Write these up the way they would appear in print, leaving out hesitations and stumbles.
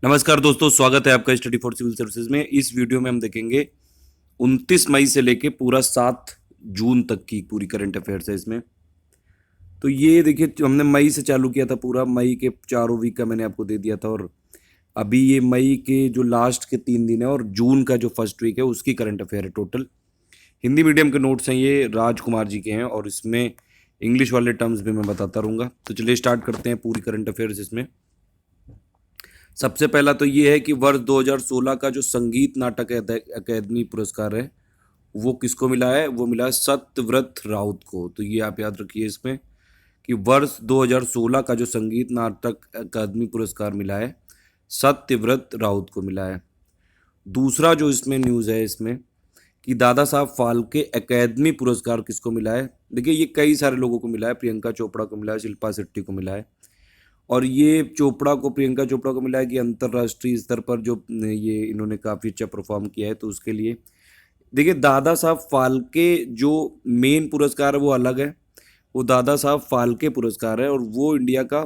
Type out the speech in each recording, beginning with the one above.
नमस्कार दोस्तों, स्वागत है आपका स्टडी फॉर सिविल सर्विसेज में। इस वीडियो में हम देखेंगे 29 मई से लेके पूरा 7 जून तक की पूरी करंट अफेयर्स है इसमें। तो ये देखिए, हमने मई से चालू किया था, पूरा मई के चारों वीक का मैंने आपको दे दिया था, और अभी ये मई के जो लास्ट के 3 दिन है और जून का जो फर्स्ट वीक है उसकी करंट अफेयर है टोटल। हिंदी मीडियम के नोट्स हैं, ये राजकुमार जी के हैं, और इसमें इंग्लिश वाले टर्म्स भी मैं बताता रहूँगा। तो चलिए स्टार्ट करते हैं पूरी करंट अफेयर्स इसमें। सबसे पहला तो ये है कि वर्ष 2016 का जो संगीत नाटक अकादमी पुरस्कार है वो किसको मिला है? वो मिला है सत्यव्रत राउत को। तो ये आप याद रखिए इसमें कि वर्ष 2016 का जो संगीत नाटक अकादमी पुरस्कार मिला है सत्यव्रत राउत को मिला है। दूसरा जो इसमें न्यूज़ है इसमें कि दादा साहब फाल्के अकादमी पुरस्कार किसको मिला है? देखिए, ये कई सारे लोगों को मिला है। प्रियंका चोपड़ा को मिला है, शिल्पा शेट्टी को मिला है, और ये प्रियंका चोपड़ा को मिला है कि अंतर्राष्ट्रीय स्तर पर जो ये इन्होंने काफ़ी अच्छा परफॉर्म किया है, तो उसके लिए देखिए दादा साहब फाल्के जो मेन पुरस्कार है वो अलग है। वो दादा साहब फाल्के पुरस्कार है और वो इंडिया का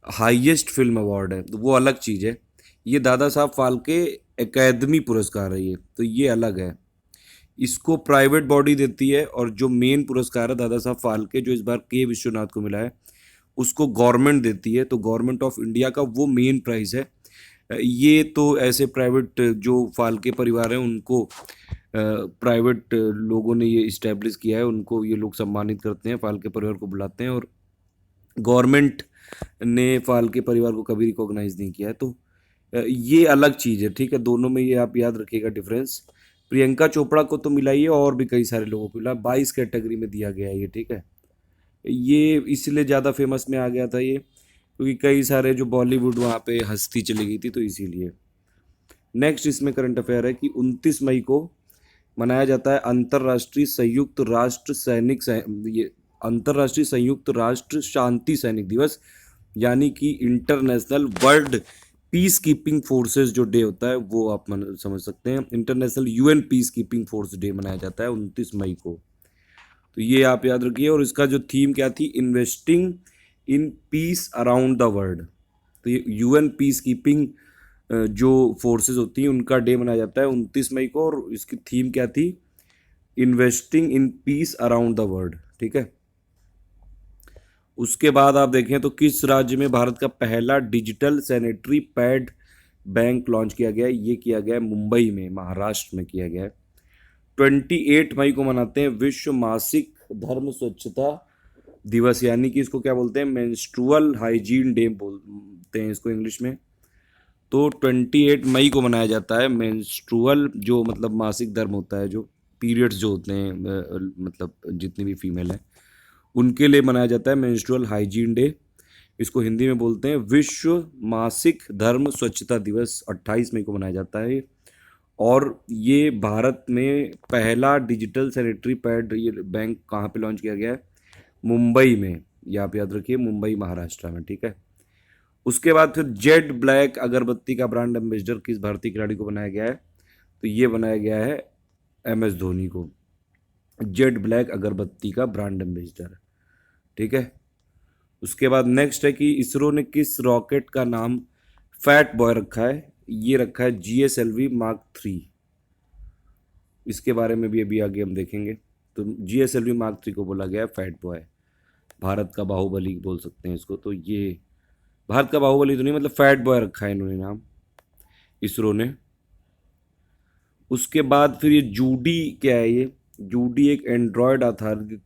हाईएस्ट फिल्म अवार्ड है, तो वो अलग चीज़ है। ये दादा साहब फाल्के एकेडमी पुरस्कार है, ये तो ये अलग है। इसको प्राइवेट बॉडी देती है, और जो मेन पुरस्कार है दादा साहब फाल्के जो इस बार के विश्वनाथ को मिला है उसको गवर्नमेंट देती है। तो गवर्नमेंट ऑफ इंडिया का वो मेन प्राइज़ है। ये तो ऐसे प्राइवेट जो फाल्के परिवार हैं उनको प्राइवेट लोगों ने ये इस्टेब्लिश किया है, उनको ये लोग सम्मानित करते हैं, फाल्के परिवार को बुलाते हैं, और गवर्नमेंट ने फाल्के परिवार को कभी रिकॉग्नाइज नहीं किया है। तो ये अलग चीज़ है, ठीक है। दोनों में ये आप याद रखिएगा डिफरेंस। प्रियंका चोपड़ा को तो मिला ही है, और भी कई सारे लोगों को मिला, 22 कैटेगरी में दिया गया है ये, ठीक है। ये इसलिए ज़्यादा फेमस में आ गया था ये, क्योंकि कई सारे जो बॉलीवुड वहाँ पे हस्ती चली गई थी, तो इसीलिए। नेक्स्ट इसमें करंट अफेयर है कि 29 मई को मनाया जाता है अंतर्राष्ट्रीय संयुक्त राष्ट्र शांति सैनिक दिवस, यानी कि international world peace keeping forces जो डे होता है वो आप समझ सकते हैं। International UN peace keeping force day मनाया जाता है 29 मई को। तो ये आप याद रखिए, और इसका जो थीम क्या थी? Investing in peace around the world. तो ये यूएन पीस कीपिंग जो फोर्सेस होती हैं उनका डे मनाया जाता है 29 मई को, और इसकी थीम क्या थी? Investing in peace around the world, ठीक है। उसके बाद आप देखें तो किस राज्य में भारत का पहला digital sanitary pad bank launch किया गया है? ये किया गया है मुंबई में, महाराष्ट्र में किया गया है। 28 मई को मनाते हैं विश्व मासिक धर्म स्वच्छता दिवस, यानी कि इसको क्या बोलते हैं? मेंस्ट्रुअल हाइजीन डे बोलते हैं इसको इंग्लिश में। तो 28 मई को मनाया जाता है मेंस्ट्रुअल, जो मतलब मासिक धर्म होता है, जो पीरियड्स जो होते हैं, मतलब जितनी भी फीमेल हैं उनके लिए मनाया जाता है मेंस्ट्रुअल हाइजीन डे। इसको हिंदी में बोलते हैं विश्व मासिक धर्म स्वच्छता दिवस। 28 मई को मनाया जाता है, और ये भारत में पहला डिजिटल सैनिटरी पैड ये बैंक कहाँ पे लॉन्च किया गया है? मुंबई में। ये आप याद रखिए, मुंबई महाराष्ट्र में, ठीक है। उसके बाद फिर जेड ब्लैक अगरबत्ती का ब्रांड एम्बेसडर किस भारतीय खिलाड़ी को बनाया गया है? तो ये बनाया गया है MS धोनी को, जेड ब्लैक अगरबत्ती का ब्रांड एम्बेसडर, ठीक है। उसके बाद नेक्स्ट है कि इसरो ने किस रॉकेट का नाम फैट बॉय रखा है? ये रखा है GSLV Mark 3। इसके बारे में भी अभी आगे हम देखेंगे। तो GSLV Mark 3 को बोला गया है फैट बॉय, भारत का बाहुबली बोल सकते हैं इसको। तो ये भारत का बाहुबली तो नहीं, मतलब फैट बॉय रखा है इन्होंने नाम, इसरो ने। उसके बाद फिर ये जूडी क्या है? ये जूडी एक एंड्रॉयड आधारित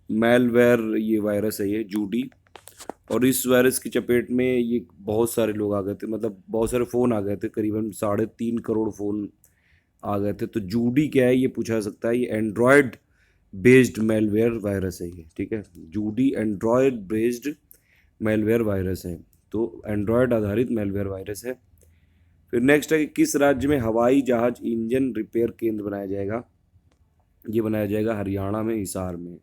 मेलवेयर ये वायरस है, ये जूडी। और इस वायरस की चपेट में ये बहुत सारे लोग आ गए थे, मतलब बहुत सारे फ़ोन आ गए थे, करीबन 3.5 करोड़ फ़ोन आ गए थे। तो जूडी क्या है ये पूछा जा सकता है। ये एंड्रॉयड बेस्ड मेलवेयर वायरस है ये, ठीक है। Judy Android based malware virus है, तो एंड्रॉयड आधारित मेलवेयर वायरस है। फिर नेक्स्ट है कि किस राज्य में हवाई जहाज इंजन रिपेयर केंद्र बनाया जाएगा? ये बनाया जाएगा हरियाणा में, हिसार में।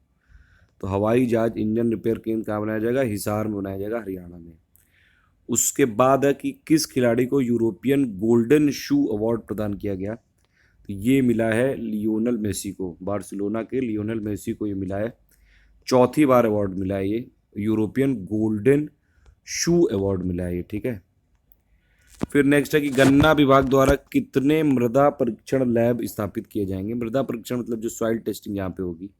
तो हवाई जहाज इंजन रिपेयर केंद्र कहाँ बनाया जाएगा? हिसार में बनाया जाएगा, हरियाणा में। उसके बाद है कि किस खिलाड़ी को यूरोपियन गोल्डन शू अवार्ड प्रदान किया गया? तो ये मिला है लियोनल मेसी को, बार्सिलोना के लियोनल मेसी को ये मिला है। चौथी बार अवार्ड मिला है ये, यूरोपियन गोल्डन शू अवार्ड मिला है ये, ठीक है। फिर नेक्स्ट है कि गन्ना विभाग द्वारा कितने मृदा परीक्षण लैब स्थापित किए जाएंगे। मृदा परीक्षण मतलब जो सॉइल टेस्टिंग यहाँ पे होगी,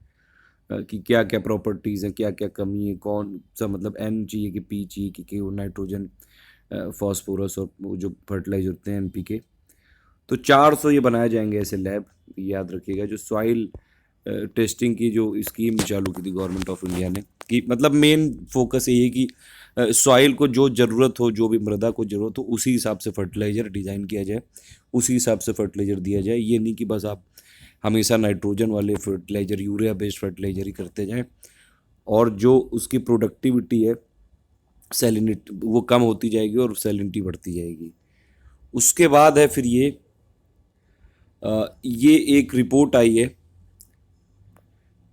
कि क्या क्या प्रॉपर्टीज़ हैं, क्या क्या कमी है, कौन सा मतलब एन चाहिए कि पी चाहिए कि वो नाइट्रोजन, फॉस्फोरस और वो जो फर्टिलाइजर होते हैं एनपीके। तो 400 ये बनाए जाएंगे ऐसे लैब, याद रखिएगा। जो सॉइल टेस्टिंग की जो स्कीम चालू की थी गवर्नमेंट ऑफ इंडिया ने, कि मतलब मेन फोकस यही है कि सॉइल को जो ज़रूरत हो, जो भी मृदा को ज़रूरत हो, उसी हिसाब से फर्टिलाइज़र डिज़ाइन किया जाए, उसी हिसाब से फर्टिलाइज़र दिया जाए। ये नहीं कि बस आप हमेशा नाइट्रोजन वाले फर्टिलाइज़र, यूरिया बेस्ड फर्टिलाइज़र ही करते जाएं, और जो उसकी प्रोडक्टिविटी है, सैलिनिटी, वो कम होती जाएगी और सैलिनिटी बढ़ती जाएगी। उसके बाद है फिर ये एक रिपोर्ट आई है,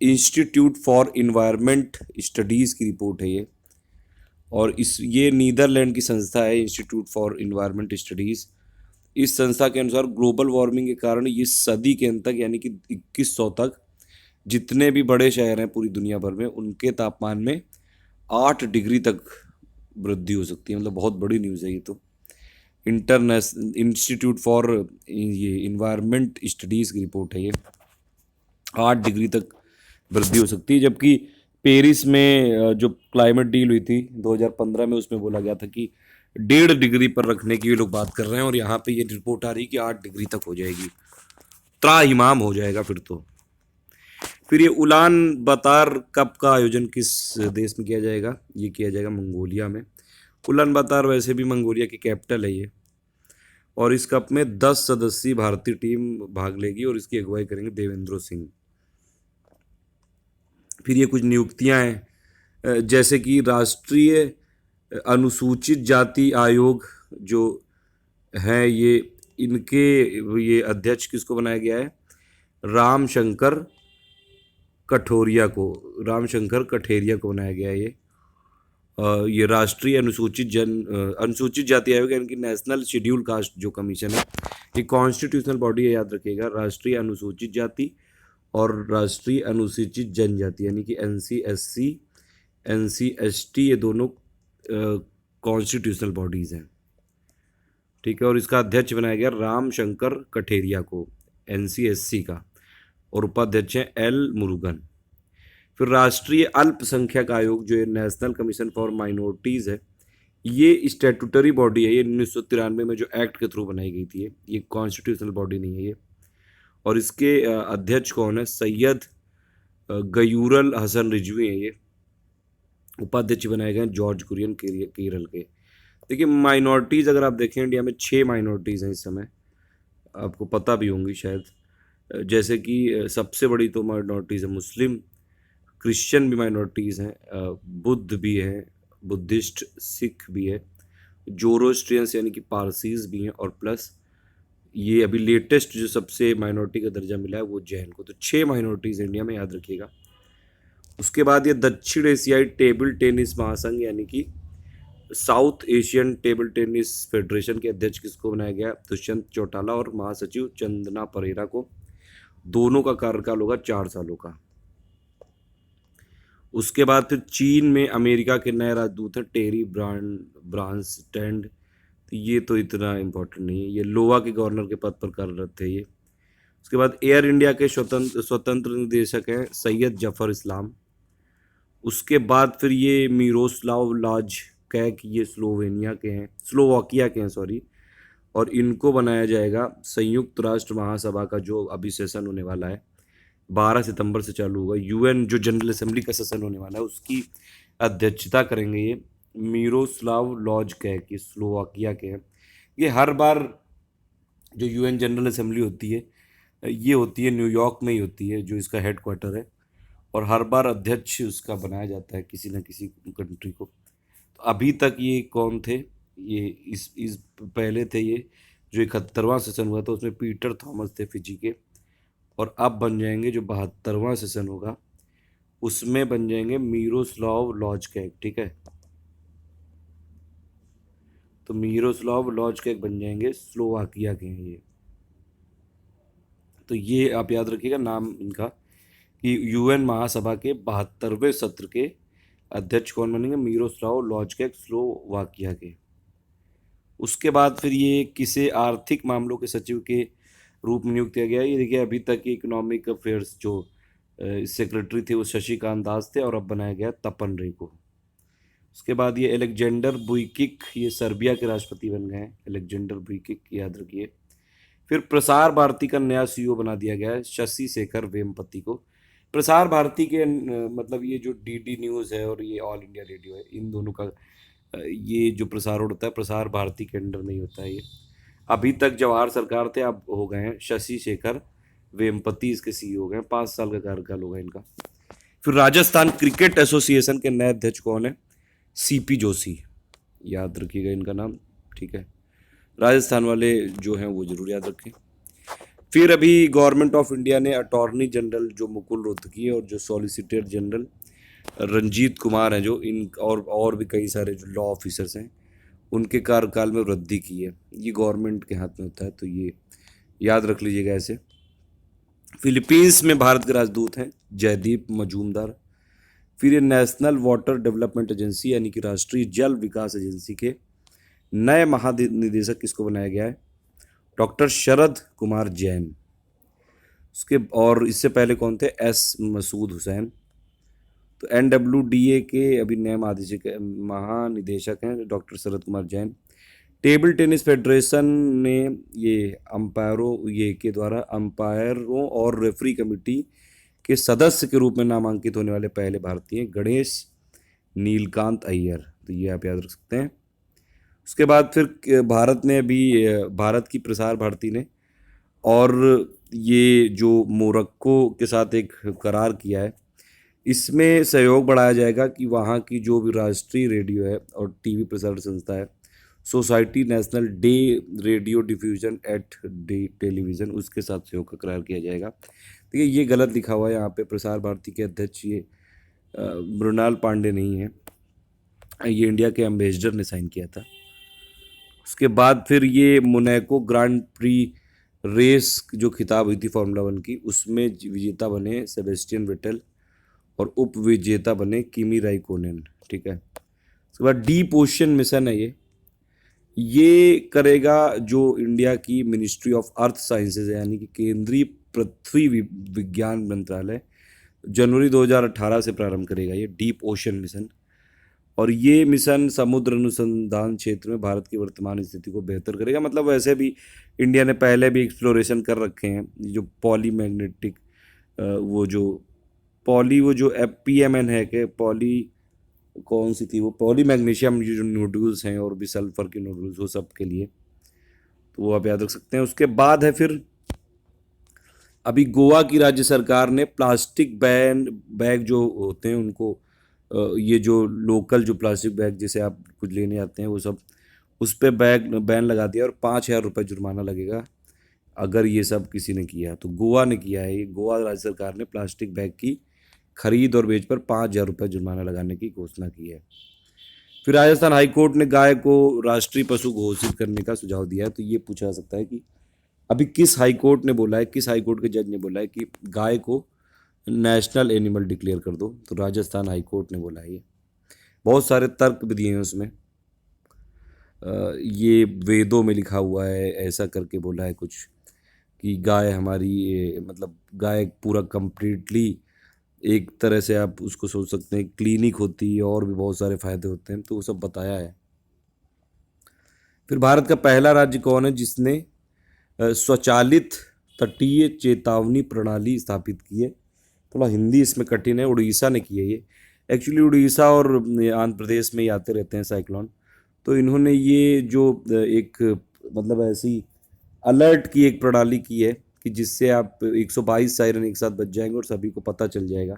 इंस्टीट्यूट फॉर इन्वायरमेंट स्टडीज़ की रिपोर्ट है ये, और ये नीदरलैंड की संस्था है, इंस्टीट्यूट फॉर इन्वायरमेंट स्टडीज़। इस संस्था के अनुसार ग्लोबल वार्मिंग के कारण ये सदी के अंत तक, यानी कि 2100 तक, जितने भी बड़े शहर हैं पूरी दुनिया भर में, उनके तापमान में 8 डिग्री तक वृद्धि हो सकती है। मतलब बहुत बड़ी न्यूज़ है ये तो। इंटरनेशनल इंस्टीट्यूट फॉर ये इन्वायरमेंट स्टडीज़ की रिपोर्ट है ये। 8 डिग्री तक वृद्धि हो सकती है, जबकि पेरिस में जो क्लाइमेट डील हुई थी 2015 में, उसमें बोला गया था कि 1.5 डिग्री पर रखने की ये लोग बात कर रहे हैं, और यहाँ पे ये रिपोर्ट आ रही है कि 8 डिग्री तक हो जाएगी। त्राहिमाम हो जाएगा फिर तो। फिर ये उलान बातार कप का आयोजन किस देश में किया जाएगा? ये किया जाएगा मंगोलिया में। उलान बातार वैसे भी मंगोलिया की कैपिटल है ये, और इस कप में 10 सदस्यीय भारतीय टीम भाग लेगी, और इसकी अगुवाई करेंगे देवेंद्र सिंह। फिर ये कुछ नियुक्तियां हैं, जैसे कि राष्ट्रीय अनुसूचित जाति आयोग जो है ये, इनके ये अध्यक्ष किसको बनाया गया है? रामशंकर रामशंकर कठेरिया को बनाया गया है ये। ये राष्ट्रीय अनुसूचित जाति आयोग, यानी कि नेशनल शेड्यूल कास्ट जो कमीशन है, ये कॉन्स्टिट्यूशनल बॉडी है, याद रखिएगा। राष्ट्रीय अनुसूचित जाति और राष्ट्रीय अनुसूचित जनजाति, यानी कि NC/SC, NC/ST, ये दोनों कॉन्स्टिट्यूशनल बॉडीज़ हैं, ठीक है। और इसका अध्यक्ष बनाया गया रामशंकर कठेरिया को, NC/SC का, और उपाध्यक्ष हैं L मुरुगन। फिर राष्ट्रीय अल्पसंख्यक आयोग जो है, नेशनल कमीशन फॉर माइनॉरिटीज़ है, ये स्टैट्यूटरी बॉडी है। ये 1993 में जो एक्ट के थ्रू बनाई गई थी, ये कॉन्स्टिट्यूशनल बॉडी नहीं है ये। और इसके अध्यक्ष कौन है? सैयद गयूरल हसन रिजवी हैं ये। उपाध्यक्ष बनाए गए जॉर्ज कुरियन केरल के। देखिए, माइनॉरिटीज़ अगर आप देखें, इंडिया में 6 माइनॉरिटीज़ हैं इस समय, आपको पता भी होंगी शायद। जैसे कि सबसे बड़ी तो माइनॉरिटीज़ है मुस्लिम, क्रिश्चियन भी माइनॉरिटीज़ हैं, बुद्ध भी हैं, बुद्धिस्ट, सिख भी है, जोरोस्ट्रियंस यानी कि पारसीज भी हैं, और प्लस ये अभी लेटेस्ट जो सबसे माइनॉरिटी का दर्जा मिला है वो जैन को। तो 6 माइनॉरिटीज़ इंडिया में, याद रखिएगा। उसके बाद ये दक्षिण एशियाई टेबल टेनिस महासंघ, यानी कि south Asian table tennis federation के अध्यक्ष किसको बनाया गया? दुष्यंत चौटाला, और महासचिव चंदना परेरा को। दोनों का कार्यकाल होगा 4 सालों का। उसके बाद फिर चीन में अमेरिका के नए राजदूत हैं टेरी ब्रांसटैंड। तो ये तो इतना इम्पोर्टेंट नहीं है, ये लोवा के गवर्नर के पद पर कार्यरत थे ये। उसके बाद एयर इंडिया के स्वतंत्र निदेशक हैं सैयद जफर इस्लाम। उसके बाद फिर ये मिरोस्लाव लाजकैक, ये स्लोवाकिया के हैं सॉरी, और इनको बनाया जाएगा संयुक्त राष्ट्र महासभा का जो अभी सेशन होने वाला है, 12 सितंबर से चालू होगा। UN जो जनरल असेंबली का सेशन होने वाला है, उसकी अध्यक्षता करेंगे ये मिरोस्लाव लाजकैक, ये स्लोवाकिया के हैं। ये हर बार जो UN जनरल असेंबली होती है, ये होती है न्यूयॉर्क में ही होती है, जो इसका हेडक्वार्टर है, और हर बार अध्यक्ष उसका बनाया जाता है किसी न किसी कंट्री को। तो अभी तक ये कौन थे? ये इस पहले थे ये, जो 71वां सेशन हुआ था उसमें पीटर थॉमस थे फिजी के, और अब बन जाएंगे जो 72वां सेशन होगा उसमें बन जाएंगे मिरोस्लाव लाजकैक, ठीक है। तो मिरोस्लाव लाजकैक बन जाएंगे, स्लोवाकिया के हैं ये। तो ये आप याद रखिएगा नाम इनका, कि UN महासभा के 72वें सत्र के अध्यक्ष कौन बनेंगे? मिरोस्लाव लाजकैक, स्लोवाकिया के। उसके बाद फिर ये किसे आर्थिक मामलों के सचिव के रूप में नियुक्त किया गया। ये देखिए अभी तक इकोनॉमिक अफेयर्स जो सेक्रेटरी थे वो शशिकांत दास थे, और अब बनाया गया तपन रे को। उसके बाद ये एलेक्जेंडर बुइकिक, ये सर्बिया के राष्ट्रपति बन गए हैं, एलेक्जेंडर बुइकिक, याद रखिए। फिर प्रसार भारती का नया सीईओ बना दिया गया है शशि शेखर वेम्पति को। प्रसार भारती के मतलब ये जो डीडी न्यूज़ है और ये ऑल इंडिया रेडियो है, इन दोनों का ये जो प्रसारण होता है प्रसार भारती के अंडर नहीं होता है ये। अभी तक जवाहर सरकार थे, अब हो गए हैं शशि शेखर वेम्पति इसके सीईओ हो गए हैं, 5 साल का कार्यकाल होगा इनका। फिर राजस्थान क्रिकेट एसोसिएशन के नए अध्यक्ष कौन है? सीपी जोशी, याद रखिएगा इनका नाम, ठीक है। राजस्थान वाले जो हैं वो जरूर याद रखें। फिर अभी गवर्नमेंट ऑफ इंडिया ने अटॉर्नी जनरल जो मुकुल रोहतगी है और जो सॉलिसिटर जनरल रंजीत कुमार हैं, जो इन और भी कई सारे जो लॉ ऑफिसर्स हैं, उनके कार्यकाल में वृद्धि की है। ये गवर्नमेंट के हाथ में होता है, तो ये याद रख लीजिएगा ऐसे। फिलीपींस में भारत के राजदूत हैं जयदीप मजूमदार। फिर ये नेशनल वाटर डेवलपमेंट एजेंसी यानी कि राष्ट्रीय जल विकास एजेंसी के नए महानिदेशक किसको बनाया गया है? डॉक्टर शरद कुमार जैन। उसके और इससे पहले कौन थे? एस मसूद हुसैन। तो एनडब्ल्यूडीए के अभी नए महानिदेशक हैं doctor Sharad Kumar Jain. Table tennis federation ने ये अंपायरों ये के द्वारा अंपायरों और रेफरी कमेटी के सदस्य के रूप में नामांकित होने वाले पहले भारतीय गणेश नीलकांत अय्यर, तो ये आप याद रख सकते हैं। उसके बाद फिर भारत ने अभी भारत की प्रसार भारती ने और ये जो मोरक्को के साथ एक करार किया है, इसमें सहयोग बढ़ाया जाएगा कि वहाँ की जो भी राष्ट्रीय रेडियो है और टीवी प्रसारण संस्था है, सोसाइटी नेशनल डे रेडियो डिफ्यूजन एट डे टेलीविज़न, उसके साथ सहयोग का करार किया जाएगा। देखिए ये गलत लिखा हुआ है यहाँ पे, प्रसार भारती के अध्यक्ष ये मृणाल पांडे नहीं है, ये इंडिया के एम्बेसडर ने साइन किया था। उसके बाद फिर ये मोनाको ग्रांड प्री रेस जो खिताब हुई थी फार्मूला 1 की, उसमें विजेता बने सेबेस्टियन वेटेल और उप विजेता बने किमी राइकोनेन, ठीक है। उसके बाद डीप ओशन मिशन है ये करेगा जो इंडिया की मिनिस्ट्री ऑफ अर्थ साइंसेज है, यानी कि केंद्रीय पृथ्वी विज्ञान मंत्रालय, जनवरी 2018 से प्रारंभ करेगा ये डीप ओशन मिशन। और ये मिशन समुद्र अनुसंधान क्षेत्र में भारत की वर्तमान स्थिति को बेहतर करेगा। मतलब वैसे भी इंडिया ने पहले भी एक्सप्लोरेशन कर रखे हैं, जो पॉली मैग्नेटिक वो जो PMN है कि पॉली कौन सी थी वो पॉली मैग्नीशियम जो नोड्यूल्स हैं और भी सल्फर के नोड्यूल्स, वो सब के लिए, तो वो आप याद रख सकते हैं। उसके बाद है फिर अभी गोवा की राज्य सरकार ने प्लास्टिक बैग जो होते हैं उनको ये जो लोकल जो प्लास्टिक बैग जैसे आप कुछ लेने आते हैं वो सब, उस पर बैन लगा दिया और 5,000 रुपये जुर्माना लगेगा अगर ये सब किसी ने किया। तो गोवा ने किया है ये, गोवा राज्य सरकार ने प्लास्टिक बैग की खरीद और बेच पर 5,000 रुपये जुर्माना लगाने की घोषणा की है। फिर राजस्थान हाईकोर्ट ने गाय को राष्ट्रीय पशु घोषित करने का सुझाव दिया है। तो ये पूछा जा सकता है कि अभी किस हाईकोर्ट ने बोला है, किस हाईकोर्ट के जज ने बोला है कि गाय को नेशनल एनिमल डिक्लेयर कर दो? तो राजस्थान हाईकोर्ट ने बोला है ये। बहुत सारे तर्क भी दिए हैं उसमें, ये वेदों में लिखा हुआ है, ऐसा करके बोला है कुछ कि गाय हमारी मतलब गाय पूरा कंप्लीटली एक तरह से आप उसको सोच सकते हैं क्लिनिक होती है और भी बहुत सारे फायदे होते हैं, तो वो सब बताया है। फिर भारत का पहला राज्य कौन है जिसने स्वचालित तटीय चेतावनी प्रणाली स्थापित की है? थोड़ा हिंदी इसमें कठिन है, उड़ीसा ने की है ये। एक्चुअली उड़ीसा और आंध्र प्रदेश में ही आते रहते हैं साइक्लोन, तो इन्होंने ये जो एक मतलब ऐसी अलर्ट की एक प्रणाली की है कि जिससे आप 122 सायरन एक साथ बज जाएंगे और सभी को पता चल जाएगा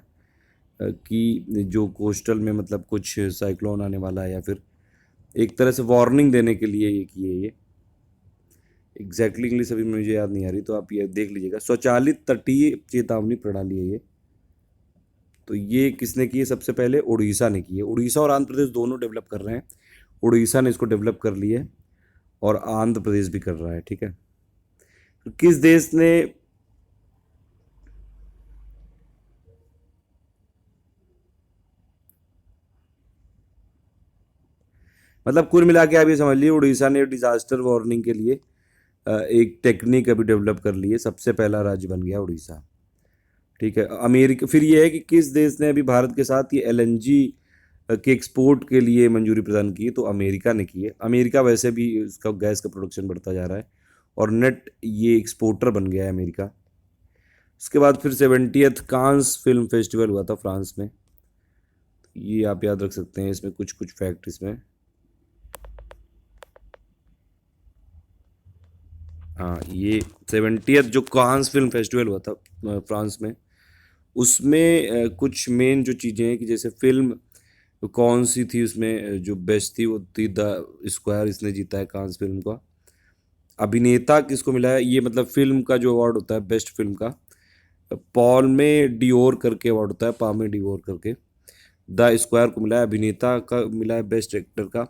कि जो कोस्टल में मतलब कुछ साइक्लोन आने वाला है, या फिर एक तरह से वार्निंग देने के लिए ये किए ये। एग्जैक्टली इंग्लिश अभी मुझे याद नहीं आ रही, तो आप ये देख लीजिएगा, स्वचालित तटीय चेतावनी प्रणाली है ये। तो ये किसने की है? सबसे पहले उड़ीसा ने की है। उड़ीसा और आंध्र प्रदेश दोनों डेवलप कर रहे हैं, उड़ीसा ने इसको डेवलप कर लिया है और आंध्र प्रदेश भी कर रहा है, ठीक है। तो किस देश ने मतलब कुल मिला के आप ये समझ लीजिए उड़ीसा ने डिजास्टर वार्निंग के लिए एक टेक्निक अभी डेवलप कर ली है, सबसे पहला राज्य बन गया उड़ीसा। ठीक है, अमेरिका फिर ये है कि किस देश ने अभी भारत के साथ ये एलएनजी के एक्सपोर्ट के लिए मंजूरी प्रदान की है, तो अमेरिका ने की है। अमेरिका वैसे भी उसका गैस का प्रोडक्शन बढ़ता जा रहा है और नेट ये एक्सपोर्टर बन गया है अमेरिका। उसके बाद फिर 70th कांस फिल्म फेस्टिवल हुआ था फ्रांस में, ये आप याद रख सकते हैं, इसमें कुछ कुछ फैक्ट इसमें। हाँ, ये 70th जो कांस फिल्म फेस्टिवल हुआ था फ्रांस में, उसमें कुछ मेन जो चीज़ें हैं कि जैसे फिल्म कौन सी थी उसमें जो बेस्ट थी, वो थी द स्क्वायर, इसने जीता है कांस फिल्म का। अभिनेता किसको मिला है, ये मतलब फिल्म का जो अवार्ड होता है बेस्ट फिल्म का, पॉल में डियोर करके अवार्ड होता है, पामे डियोर करके। द स्क्वायर को मिला है, अभिनेता का मिला है बेस्ट एक्टर का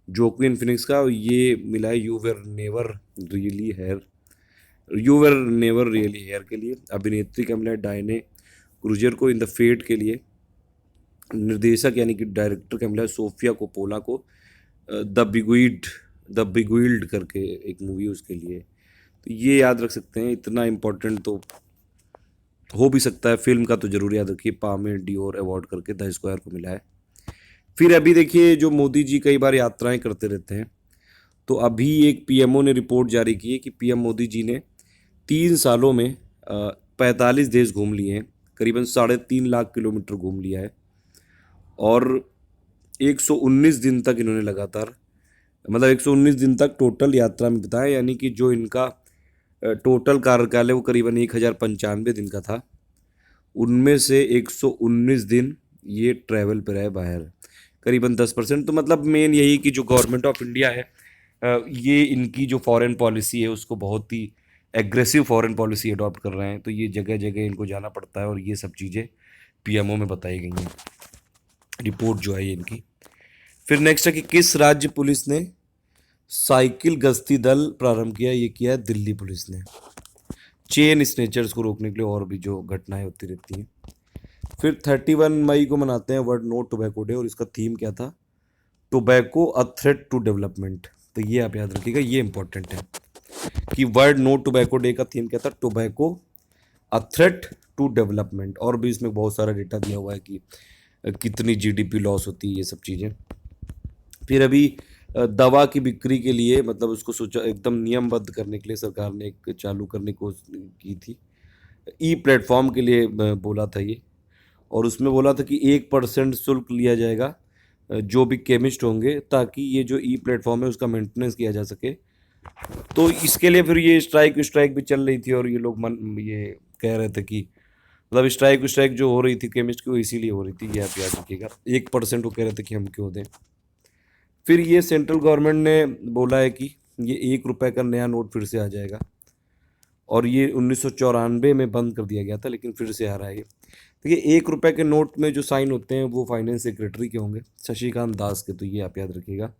जोक्विन फिनिक्स का, और ये मिला है You Were Never Really Here के लिए। अभिनेत्री का मिला है डायने क्रूजर को इन द फेट के लिए। निर्देशक यानी कि डायरेक्टर का मिला है सोफिया कोपोला को द बिगुइल्ड करके एक मूवी उसके लिए। तो ये याद रख सकते हैं, इतना इम्पोर्टेंट तो हो भी सकता है, फिल्म का तो जरूर याद रखिए, पामे डियोर अवार्ड करके द स्क्वायर को मिला है। फिर अभी देखिए जो मोदी जी कई बार यात्राएं करते रहते हैं, तो अभी एक पीएमओ ने रिपोर्ट जारी की है कि पीएम मोदी जी ने 3 सालों में 45 देश घूम लिए हैं, करीबन 3.5 लाख किलोमीटर घूम लिया है, और 119 दिन तक इन्होंने लगातार, मतलब 119 दिन तक टोटल यात्रा में बिताया, यानी कि जो इनका टोटल कार्यकाल है वो करीबन 1095 दिन का था, उनमें से 119 दिन ये ट्रैवल पर रहे बाहर, करीबन 10%। तो मतलब मेन यही कि जो गवर्नमेंट ऑफ इंडिया है, ये इनकी जो फॉरेन पॉलिसी है उसको बहुत ही एग्रेसिव फॉरेन पॉलिसी अडॉप्ट कर रहे हैं, तो ये जगह जगह इनको जाना पड़ता है, और ये सब चीज़ें पीएमओ में बताई गई हैं, रिपोर्ट जो है ये इनकी। फिर नेक्स्ट है कि किस राज्य पुलिस ने साइकिल गश्ती दल प्रारंभ किया, ये किया है दिल्ली पुलिस ने, चेन स्नेचर्स को रोकने के लिए और भी जो घटनाएं होती रहती हैं। फिर 31 मई को मनाते हैं वर्ल्ड नो टोबैको डे, और इसका थीम क्या था, tobacco a threat to development. तो ये आप याद रखिएगा, ये इंपॉर्टेंट है कि वर्ल्ड नो टोबैको डे का थीम क्या था, tobacco a threat to development. और भी इसमें बहुत सारा डेटा दिया हुआ है कि कितनी जीडीपी लॉस होती है, ये सब चीज़ें। फिर अभी दवा की बिक्री के लिए, मतलब उसको सोचा एकदम नियमबद्ध करने के लिए सरकार ने एक चालू करने को की थी, ई प्लेटफॉर्म के लिए बोला था ये, और उसमें बोला था कि 1% शुल्क लिया जाएगा जो भी केमिस्ट होंगे, ताकि ये जो ई प्लेटफॉर्म है उसका मेंटेनेंस किया जा सके। तो इसके लिए फिर ये स्ट्राइक भी चल रही थी, और ये लोग ये कह रहे थे कि मतलब स्ट्राइक जो हो रही थी केमिस्ट की, वो इसीलिए हो रही थी, ये आप याद रखिएगा। 1% वो कह रहे थे कि हम क्यों दें। फिर ये सेंट्रल गवर्नमेंट ने बोला है कि ये 1 रुपये का नया नोट फिर से आ जाएगा, और ये 1994 में बंद कर दिया गया था, लेकिन फिर से आ रहा है ये। देखिए 1 रुपये के नोट में जो साइन होते हैं वो फाइनेंस सेक्रेटरी के होंगे, शशिकांत दास के, तो ये आप याद रखिएगा।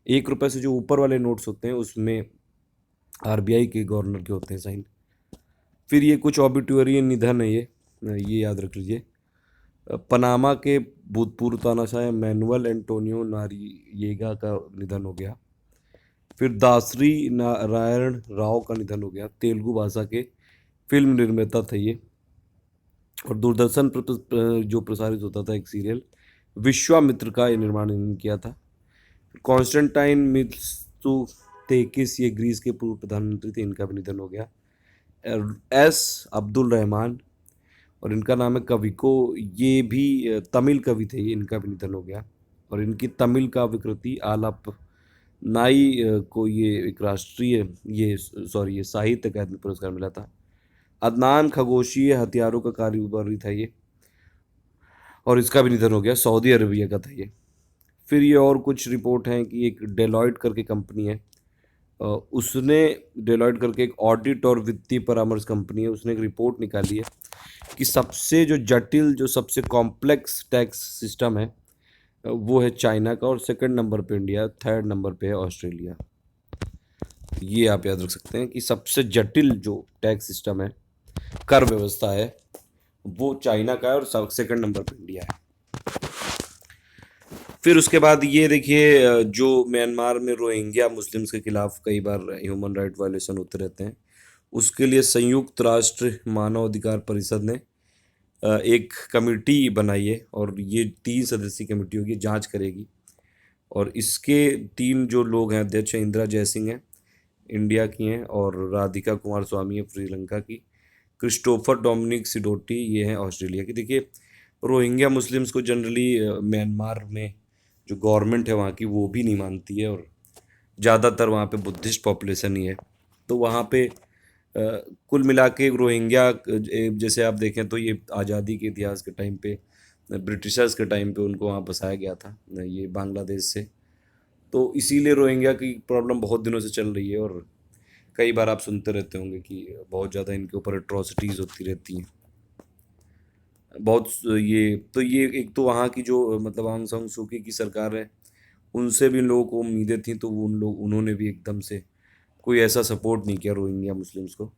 1 रुपये से जो ऊपर वाले नोट्स होते हैं उसमें आरबीआई के गवर्नर के होते हैं साइन। फिर ये कुछ ऑबिट्यूरी निधन है, ये याद रख लीजिए। पनामा के भूतपूर्व तानाशाह मैनुअल एंटोनियो नारियेगा का निधन हो गया। फिर दासरी नारायण राव का निधन हो गया, तेलुगु भाषा के फिल्म निर्माता थे ये, और दूरदर्शन पर जो प्रसारित होता था एक सीरियल विश्वामित्र का ये निर्माण इन्होंने किया था। कॉन्स्टेंटाइन मित्सोताकिस, ये ग्रीस के पूर्व प्रधानमंत्री थे, इनका भी निधन हो गया। एस अब्दुल रहमान, और इनका नाम है कविको, ये भी तमिल कवि थे, ये इनका भी निधन हो गया, और इनकी तमिल का विकृति आलाप नाई को ये एक राष्ट्रीय ये साहित्य अकादमी पुरस्कार मिला था। अदनान खगोशी, ये हथियारों का कारोबारी था ये, और इसका भी निधन हो गया, सऊदी अरबिया का था ये। फिर ये और कुछ रिपोर्ट हैं कि एक डेलॉयट करके कंपनी है, उसने डेलॉयट करके एक ऑडिट और वित्तीय परामर्श कंपनी है, उसने एक रिपोर्ट निकाली है कि सबसे जो जटिल, जो सबसे कॉम्प्लेक्स टैक्स सिस्टम है वो है चाइना का, और सेकंड नंबर पे इंडिया, थर्ड नंबर पे है ऑस्ट्रेलिया। ये आप याद रख सकते हैं कि सबसे जटिल जो टैक्स सिस्टम है, कर व्यवस्था है, वो चाइना का है, और सेकंड नंबर पे इंडिया है। फिर उसके बाद ये देखिए जो म्यांमार में रोहिंग्या मुस्लिम्स के खिलाफ कई बार ह्यूमन राइट वायलेशन होते रहते हैं, उसके लिए संयुक्त राष्ट्र मानव अधिकार परिषद ने एक कमेटी बनाई है और ये 3 सदस्यीय कमेटी होगी, जांच करेगी। और इसके 3 जो लोग हैं अध्यक्ष हैं, इंदिरा जयसिंह हैं, इंडिया की हैं, और राधिका कुमार स्वामी है श्रीलंका की, क्रिस्टोफर डोमिनिक सिडोटी ये हैं ऑस्ट्रेलिया की। देखिए रोहिंग्या मुस्लिम्स को जनरली म्यांमार में जो गवर्नमेंट है वहाँ की वो भी नहीं मानती है, और ज़्यादातर वहाँ पे बुद्धिस्ट पॉपुलेशन ही है। तो वहाँ पे कुल मिला के रोहिंग्या जैसे आप देखें तो ये आज़ादी के इतिहास के टाइम पे ब्रिटिशर्स के टाइम पे उनको वहाँ बसाया गया था, ये बांग्लादेश से। तो इसीलिए रोहिंग्या की प्रॉब्लम बहुत दिनों से चल रही है, और कई बार आप सुनते रहते होंगे कि बहुत ज़्यादा इनके ऊपर एट्रॉसिटीज़ होती रहती हैं। बहुत ये तो ये एक तो वहाँ की जो मतलब आंग सान सू की सरकार है, उनसे भी इन लोगों को उम्मीदें थी, तो वो उन्होंने भी एकदम से कोई ऐसा सपोर्ट नहीं किया रोहिंग्या मुस्लिम्स को।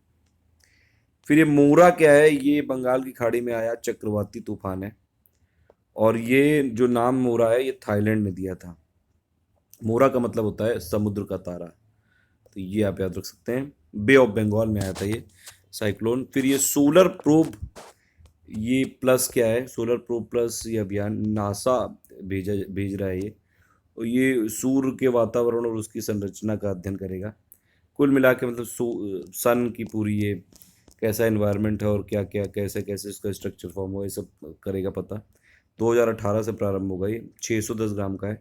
फिर ये मोरा क्या है, ये बंगाल की खाड़ी में आया चक्रवाती तूफान है, और ये जो नाम मोरा है ये थाईलैंड ने दिया था। मोरा का मतलब होता है समुद्र का तारा, तो ये आप याद रख सकते हैं। बे ऑफ बंगाल में आया था ये साइक्लोन। फिर ये सोलर प्रोब, ये प्लस क्या है, सोलर प्रोब प्लस ये अभियान नासा भेज रहा है ये, और ये सूर्य के वातावरण और उसकी संरचना का अध्ययन करेगा। कुल मिला के मतलब सन की पूरी ये कैसा एनवायरनमेंट है और क्या क्या कैसे कैसे इसका स्ट्रक्चर फॉर्म हुआ, ये सब करेगा पता। 2018 से प्रारंभ होगा ये, 610 ग्राम का है,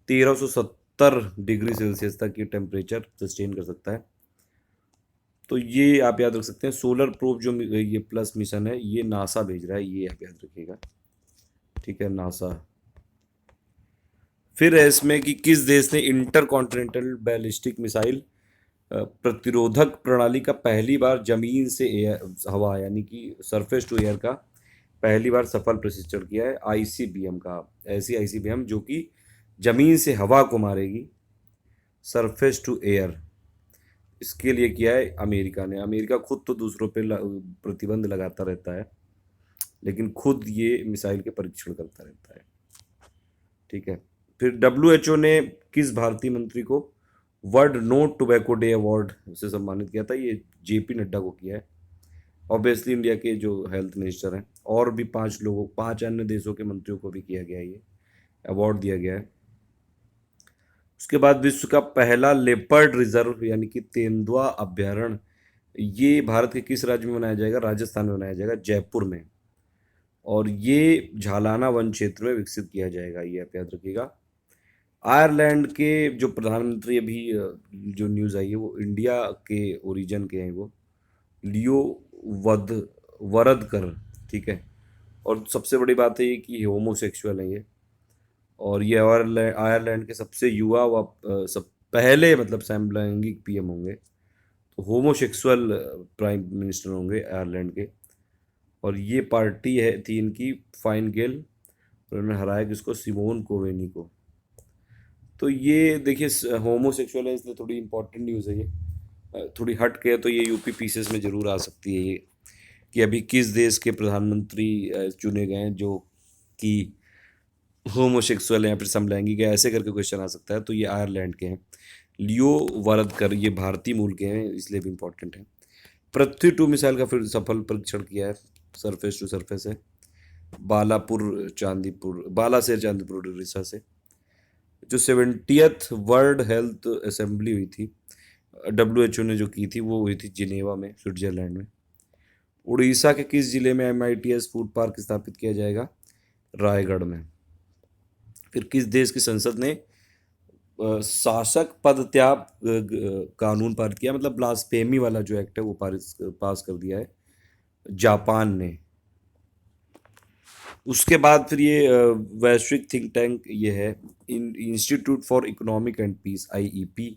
1370 डिग्री सेल्सियस तक ये टेम्परेचर सस्टेन कर सकता है। तो ये आप याद रख सकते हैं। सोलर प्रोब जो ये प्लस मिशन है ये नासा भेज रहा है, ये आप याद रखिएगा, ठीक है, नासा। फिर है इसमें कि किस देश ने इंटर कॉन्टिनेंटल बैलिस्टिक मिसाइल प्रतिरोधक प्रणाली का पहली बार जमीन से एयर हवा यानी कि सरफेस टू एयर का पहली बार सफल प्रशिक्षण किया है, आईसीबीएम का। ऐसी आईसीबीएम जो कि जमीन से हवा को मारेगी, सरफेस टू एयर, इसके लिए किया है अमेरिका ने। अमेरिका खुद तो दूसरों पे प्रतिबंध लगाता रहता है, लेकिन खुद ये मिसाइल के परीक्षण करता रहता है, ठीक है। फिर डब्ल्यूएचओ ने किस भारतीय मंत्री को World No Tobacco Day award से सम्मानित किया था, ये जेपी नड्डा को किया है। ऑब्वियसली इंडिया के जो हेल्थ मिनिस्टर हैं, और भी 5 लोगों 5 अन्य देशों के मंत्रियों को भी किया गया है, ये अवार्ड दिया गया है। उसके बाद विश्व का पहला लेपर्ड रिजर्व यानी कि तेंदुआ अभ्यारण्य, ये भारत के किस राज्य में बनाया जाएगा, राजस्थान में बनाया जाएगा, जयपुर में। और ये झालाना वन क्षेत्र में विकसित किया जाएगा, ये आप याद रखिएगा। आयरलैंड के जो प्रधानमंत्री अभी जो न्यूज़ आई है वो इंडिया के ओरिजिन के हैं, वो लियो वद वरदकर, ठीक है। और सबसे बड़ी बात है ये कि होमोसेक्सुअल है ये, और ये आयरलैंड के सबसे युवा व सब पहले मतलब समलैंगिक पीएम होंगे, तो होमोसेक्सुअल प्राइम मिनिस्टर होंगे आयरलैंड के। और ये पार्टी है थी इनकी फाइन गेल, और उन्होंने हराया किसको, सिमोन कोवेनी को। तो ये देखिए होमोसेक्सुअल है इसलिए थोड़ी इंपॉर्टेंट न्यूज़ है ये, थोड़ी हट के है, तो ये यूपी पीसेस में ज़रूर आ सकती है ये, कि अभी किस देश के प्रधानमंत्री चुने गए हैं जो कि होमोसेक्सुअल है या फिर समलैंगिक है, ऐसे करके क्वेश्चन आ सकता है। तो ये आयरलैंड के हैं, लियो वारदकर, ये भारतीय मूल के हैं इसलिए भी इम्पोर्टेंट है। पृथ्वी 2 मिसाइल का फिर सफल परीक्षण किया है, सरफेस टू सरफेस है, बाला से चांदीपुर उड़ीसा से। जो 70th वर्ल्ड हेल्थ असेंबली हुई थी, डब्ल्यूएचओ ने जो की थी, वो हुई थी जिनेवा में, स्विट्जरलैंड में। उड़ीसा के किस जिले में एमआईटीएस फूड पार्क स्थापित किया जाएगा, रायगढ़ में। फिर किस देश की संसद ने शासक पद त्याग कानून पारित किया, मतलब ब्लास्फेमी वाला जो एक्ट है वो पास कर दिया है, जापान ने। उसके बाद फिर ये वैश्विक थिंक टैंक ये है Institute for Economic and Peace, IEP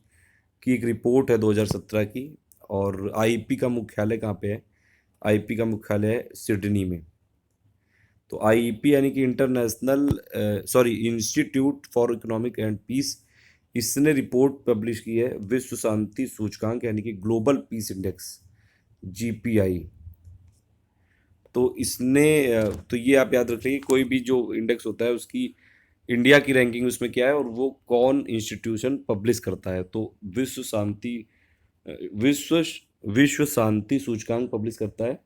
की एक रिपोर्ट है 2017 की। और आईईपी का मुख्यालय कहाँ पे है, आईईपी का मुख्यालय है सिडनी में। तो आईईपी यानी कि Institute for Economic and Peace, इसने रिपोर्ट पब्लिश की है विश्व शांति सूचकांक यानी कि ग्लोबल पीस इंडेक्स, जीपीआई। तो इसने तो ये आप याद रखिए, कोई भी जो इंडेक्स होता है उसकी इंडिया की रैंकिंग उसमें क्या है और वो कौन इंस्टीट्यूशन पब्लिश करता है। तो विश्व शांति विश्व विश्व शांति सूचकांक पब्लिश करता है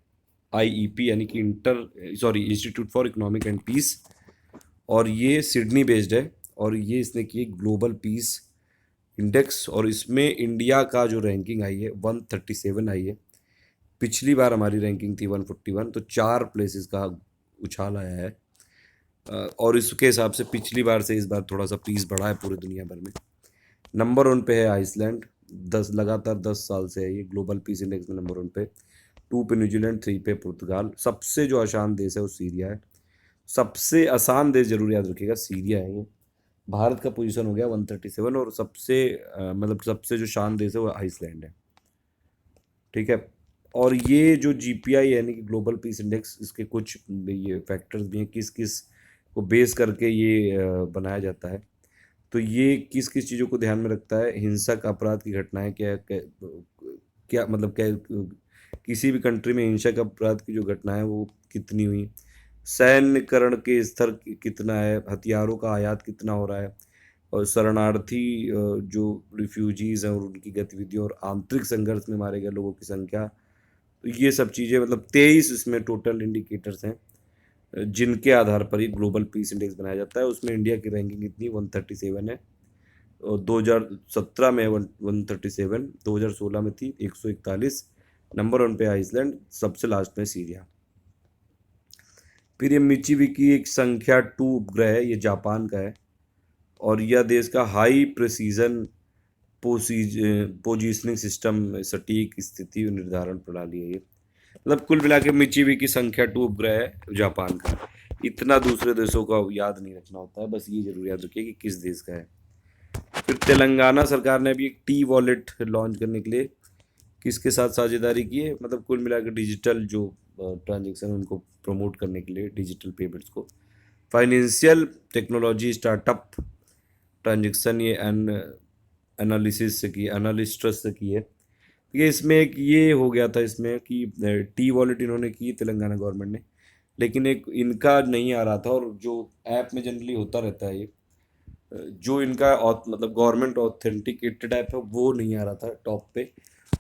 आईईपी, यानी कि Institute for Economic and Peace, और ये सिडनी बेस्ड है। और ये इसने की ग्लोबल पीस इंडेक्स, और इसमें इंडिया का जो रैंकिंग आई है 137 आई है। पिछली बार हमारी रैंकिंग थी 141, तो 4 प्लेसेस का उछाल आया है। और इसके हिसाब से पिछली बार से इस बार थोड़ा सा पीस बढ़ा है पूरी दुनिया भर में। नंबर 1 पे है आइसलैंड, 10 साल से है ये ग्लोबल पीस इंडेक्स में नंबर 1 पे। 2 पे न्यूजीलैंड, 3 पे पुर्तगाल। सबसे जो आसान देश है वो सीरिया है। सबसे आसान देश जरूर याद रखिएगा, सीरिया है ये। भारत का पोजीशन हो गया 137, और सबसे मतलब सबसे जो शान देश है वो आइसलैंड है। ठीक है। और ये जो जीपीआई यानी कि ग्लोबल पीस इंडेक्स, इसके कुछ ये फैक्टर्स भी हैं किस किस को बेस करके ये बनाया जाता है। तो ये किस किस चीज़ों को ध्यान में रखता है, हिंसक अपराध की घटनाएं क्या क्या, क्या मतलब क्या किसी भी कंट्री में हिंसक अपराध की जो घटना है वो कितनी हुई, सैन्यकरण के स्तर कितना है, हथियारों का आयात कितना हो रहा है, और शरणार्थी जो रिफ्यूजीज हैं और उनकी गतिविधियों, और आंतरिक संघर्ष में मारे गए लोगों की संख्या। तो ये सब चीज़ें मतलब 23 इसमें टोटल इंडिकेटर्स हैं जिनके आधार पर ही ग्लोबल पीस इंडेक्स बनाया जाता है। उसमें इंडिया की रैंकिंग इतनी 137 है, और 2017 में 137, 2016 में थी 141। नंबर 1 पे आइसलैंड, सबसे लास्ट में सीरिया। फिर ये मिचिबिकी एक संख्या 2 उपग्रह है, ये जापान का है, और यह देश का हाई प्रिसीजन पोजिशनिंग सिस्टम, सटीक स्थिति निर्धारण प्रणाली है ये। मतलब कुल मिला के मिचिबिकी संख्या 2 उपग्रह है जापान का। इतना दूसरे देशों का याद नहीं रखना होता है, बस ये जरूर याद रखिए कि किस देश का है। फिर तेलंगाना सरकार ने अभी एक टी वॉलेट लॉन्च करने के लिए किसके साथ साझेदारी की है, मतलब कुल मिलाकर डिजिटल जो ट्रांजेक्शन उनको प्रमोट करने के लिए, डिजिटल पेमेंट्स को। फाइनेंशियल टेक्नोलॉजी स्टार्टअप ट्रांजेक्शन ये एनालिस्ट्स से की है। ये इसमें एक ये हो गया था इसमें कि टी वॉलेट इन्होंने की तेलंगाना गवर्नमेंट ने, लेकिन एक इनका नहीं आ रहा था, और जो ऐप में जनरली होता रहता है ये जो इनका मतलब गवर्नमेंट ऑथेंटिकेटेड ऐप है वो नहीं आ रहा था टॉप पे।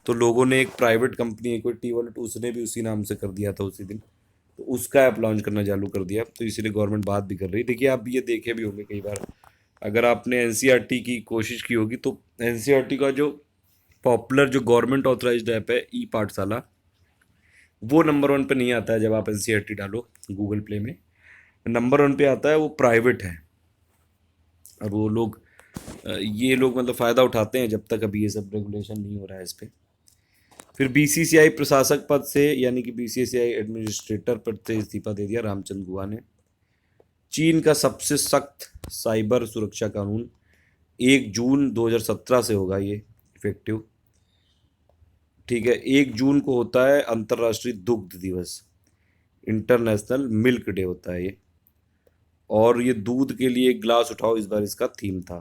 तो लोगों ने एक प्राइवेट कंपनी है कोई टी वॉलेट, उसने भी उसी नाम से कर दिया था उसी दिन, तो उसका ऐप लॉन्च करना चालू कर दिया। तो इसीलिए गवर्नमेंट बात भी कर रही है। देखिए आप ये देखे भी होंगे कई बार, अगर आपने एनसीईआरटी की कोशिश की होगी तो एनसीईआरटी का जो पॉपुलर जो गवर्नमेंट ऑथराइज्ड ऐप है ई पाठशाला, वो नंबर 1 पे नहीं आता है। जब आप एनसीईआरटी डालो गूगल प्ले में, नंबर 1 पे आता है वो प्राइवेट है। अब वो लोग ये लोग मतलब फ़ायदा उठाते हैं जब तक अभी ये सब रेगुलेशन नहीं हो रहा है इस पर। फिर बीसीसीआई प्रशासक पद से, यानी कि बीसीसीआई एडमिनिस्ट्रेटर पद से इस्तीफा दे दिया रामचंद्र गुहा ने। चीन का सबसे सख्त साइबर सुरक्षा कानून 1 जून 2017 से होगा ये इफेक्टिव। ठीक है। 1 जून को होता है अंतर्राष्ट्रीय दुग्ध दिवस, इंटरनेशनल मिल्क डे होता है ये। और ये दूध के लिए एक गिलास उठाओ इस बार इसका थीम था।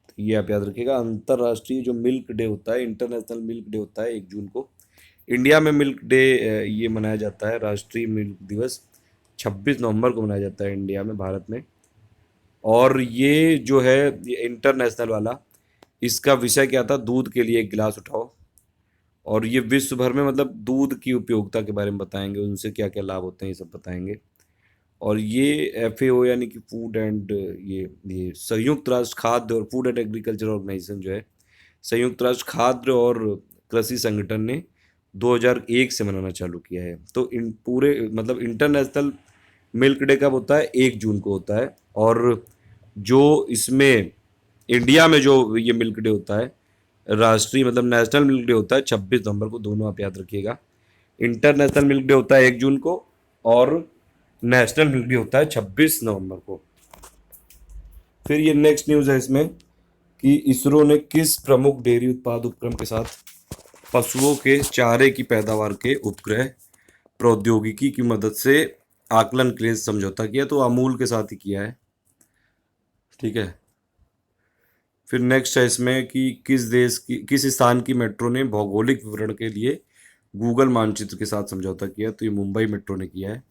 तो ये आप याद रखिएगा, अंतर्राष्ट्रीय जो मिल्क डे होता है, इंटरनेशनल मिल्क डे होता है 1 जून को। इंडिया में मिल्क डे ये मनाया जाता है, राष्ट्रीय मिल्क दिवस 26 नवंबर को मनाया जाता है इंडिया में, भारत में। और ये जो है ये इंटरनेशनल वाला, इसका विषय क्या था, दूध के लिए एक गिलास उठाओ। और ये विश्व भर में मतलब दूध की उपयोगिता के बारे में बताएंगे, उनसे क्या क्या लाभ होते हैं ये सब बताएंगे। और ये एफएओ यानी कि फूड एंड ये संयुक्त राष्ट्र खाद्य और फूड एंड एग्रीकल्चर ऑर्गेनाइजेशन जो है, संयुक्त राष्ट्र खाद्य और कृषि संगठन ने 2001 से मनाना चालू किया है। तो इन पूरे मतलब इंटरनेशनल मिल्क डे कब होता है, 1 जून को होता है। और जो इसमें इंडिया में जो ये मिल्क डे होता है, राष्ट्रीय मतलब नेशनल मिल्क डे होता है 26 नवंबर को, दोनों आप याद रखिएगा। इंटरनेशनल मिल्क डे होता है 1 जून को, और नेशनल मिल्क डे होता है 26 नवंबर को। फिर ये नेक्स्ट न्यूज़ है इसमें कि इसरो ने किस प्रमुख डेयरी उत्पाद उपक्रम के साथ पशुओं के चारे की पैदावार के उपग्रह प्रौद्योगिकी की मदद से आकलन के लिए समझौता किया। तो अमूल के साथ ही किया है। ठीक है। फिर नेक्स्ट है इसमें कि किस स्थान की मेट्रो ने भौगोलिक विवरण के लिए गूगल मानचित्र के साथ समझौता किया। तो ये मुंबई मेट्रो ने किया है।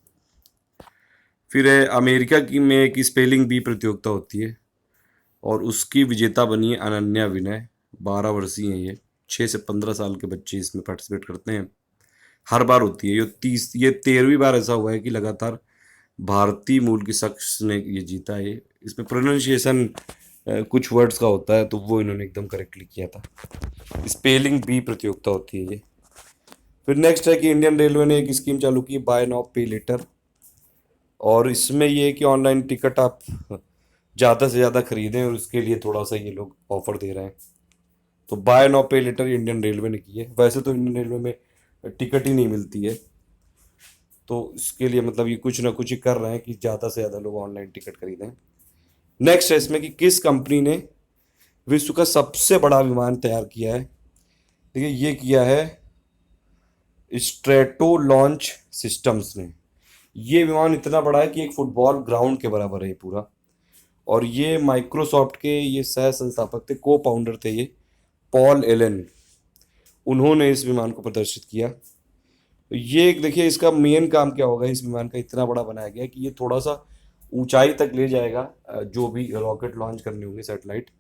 फिर है अमेरिका की में एक स्पेलिंग बी प्रतियोगिता होती है और उसकी विजेता बनी है अनन्या विनय। 12 वर्षीय है ये। 6 से 15 साल के बच्चे इसमें पार्टिसिपेट करते हैं। हर बार होती है ये 13वीं बार ऐसा हुआ है कि लगातार भारतीय मूल के शख्स ने ये जीता है। इसमें प्रोनाउंसिएशन कुछ वर्ड्स का होता है तो वो इन्होंने एकदम करेक्टली किया था। स्पेलिंग बी प्रतियोगिता होती है ये। फिर नेक्स्ट है कि इंडियन रेलवे ने एक स्कीम चालू की, बाय नाउ पे लेटर। और इसमें ये है कि ऑनलाइन टिकट आप ज़्यादा से ज़्यादा खरीदें और उसके लिए थोड़ा सा ये लोग ऑफर दे रहे हैं। तो बाय नाउ पे लेटर इंडियन रेलवे ने की है। वैसे तो इंडियन रेलवे में टिकट ही नहीं मिलती है, तो इसके लिए मतलब ये कुछ ना कुछ ही कर रहे हैं कि ज़्यादा से ज़्यादा लोग ऑनलाइन टिकट खरीदें। नेक्स्ट है इसमें कि किस कंपनी ने विश्व का सबसे बड़ा विमान तैयार किया है। देखिए ये किया है स्ट्रेटो लॉन्च सिस्टम्स ने। ये विमान इतना बड़ा है कि एक फुटबॉल ग्राउंड के बराबर है ये पूरा। और ये माइक्रोसॉफ्ट के ये सह संस्थापक थे, को फाउंडर थे ये, पॉल एलन। उन्होंने इस विमान को प्रदर्शित किया। तो ये एक देखिए इसका मेन काम क्या होगा, इस विमान का इतना बड़ा बनाया गया कि ये थोड़ा सा ऊंचाई तक ले जाएगा जो भी रॉकेट लॉन्च करने होंगे सैटेलाइट,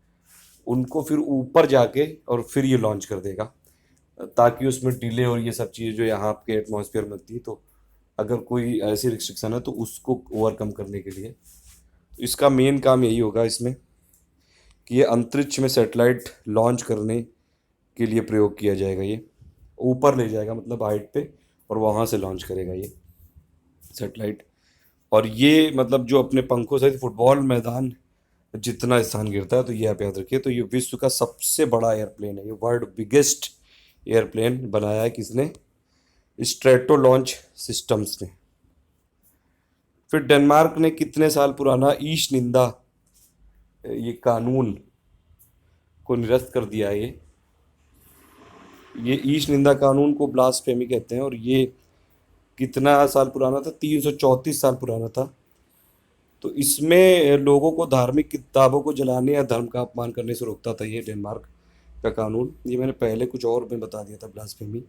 उनको फिर ऊपर जाके और फिर ये लॉन्च कर देगा, ताकि उसमें डिले और ये सब चीज़ें जो यहाँ आपके एटमॉस्फेयर में होती है, तो अगर कोई ऐसी रिस्ट्रिक्शन है तो उसको ओवरकम करने के लिए तो इसका मेन काम यही होगा इसमें कि ये अंतरिक्ष में सैटेलाइट लॉन्च करने के लिए प्रयोग किया जाएगा। ये ऊपर ले जाएगा मतलब हाइट पे और वहाँ से लॉन्च करेगा ये सैटेलाइट। और ये मतलब जो अपने पंखों से फुटबॉल मैदान जितना स्थान गिरता है, तो ये आप याद रखिए। तो ये विश्व का सबसे बड़ा एयरप्लेन है, ये वर्ल्ड बिगेस्ट एयरप्लेन बनाया है किसने, स्ट्रेटो लॉन्च सिस्टम्स ने। फिर डेनमार्क ने कितने साल पुराना ईश निंदा ये कानून को निरस्त कर दिया है। ये ईश निंदा कानून को ब्लास्फेमी कहते हैं और ये कितना साल पुराना था, 334 साल पुराना था। तो इसमें लोगों को धार्मिक किताबों को जलाने या धर्म का अपमान करने से रोकता था ये डेनमार्क का कानून। ये मैंने पहले कुछ और में बता दिया था, ब्लास्फेमी।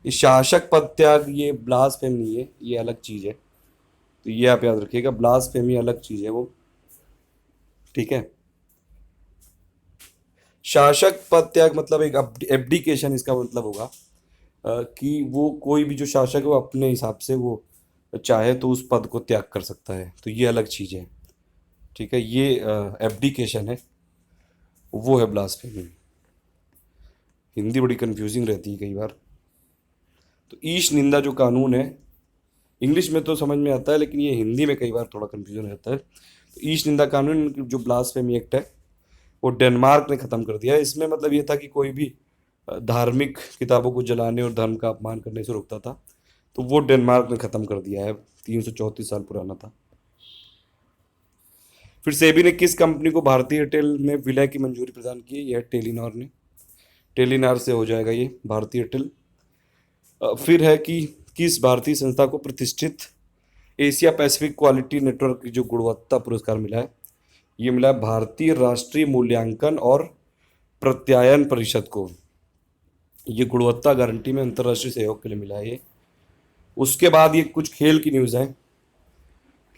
ये शासक पद त्याग ये ब्लास्फेमी नहीं है, ये अलग चीज़ है। तो ये आप याद रखिएगा, ब्लास्फेमी अलग चीज़ है वो, ठीक है। शासक पद त्याग मतलब एक एब्डिकेशन इसका मतलब होगा कि वो कोई भी जो शासक है वो अपने हिसाब से वो चाहे तो उस पद को त्याग कर सकता है, तो ये अलग चीज़ है, ठीक है। ये एब्डिकेशन है, वो है ब्लास्फेमी। हिंदी बड़ी कंफ्यूजिंग रहती है कई बार। तो ईश निंदा जो कानून है, इंग्लिश में तो समझ में आता है लेकिन ये हिंदी में कई बार थोड़ा कंफ्यूजन रहता है। तो ईश निंदा कानून जो ब्लास्फेमी एक्ट है वो डेनमार्क ने ख़त्म कर दिया है। इसमें मतलब ये था कि कोई भी धार्मिक किताबों को जलाने और धर्म का अपमान करने से रोकता था, तो वो डेनमार्क ने ख़त्म कर दिया है, 334 साल पुराना था। फिर सेबी ने किस कंपनी को भारतीय एयरटेल में विलय की मंजूरी प्रदान की है, यह टेलीनॉर ने। टेलीनॉर से हो जाएगा ये भारतीय एयरटेल। फिर है कि किस भारतीय संस्था को प्रतिष्ठित एशिया पैसिफिक क्वालिटी नेटवर्क की जो गुणवत्ता पुरस्कार मिला है, ये मिला है भारतीय राष्ट्रीय मूल्यांकन और प्रत्यायन परिषद को। ये गुणवत्ता गारंटी में अंतर्राष्ट्रीय सहयोग के लिए मिला है ये। उसके बाद ये कुछ खेल की न्यूज़ है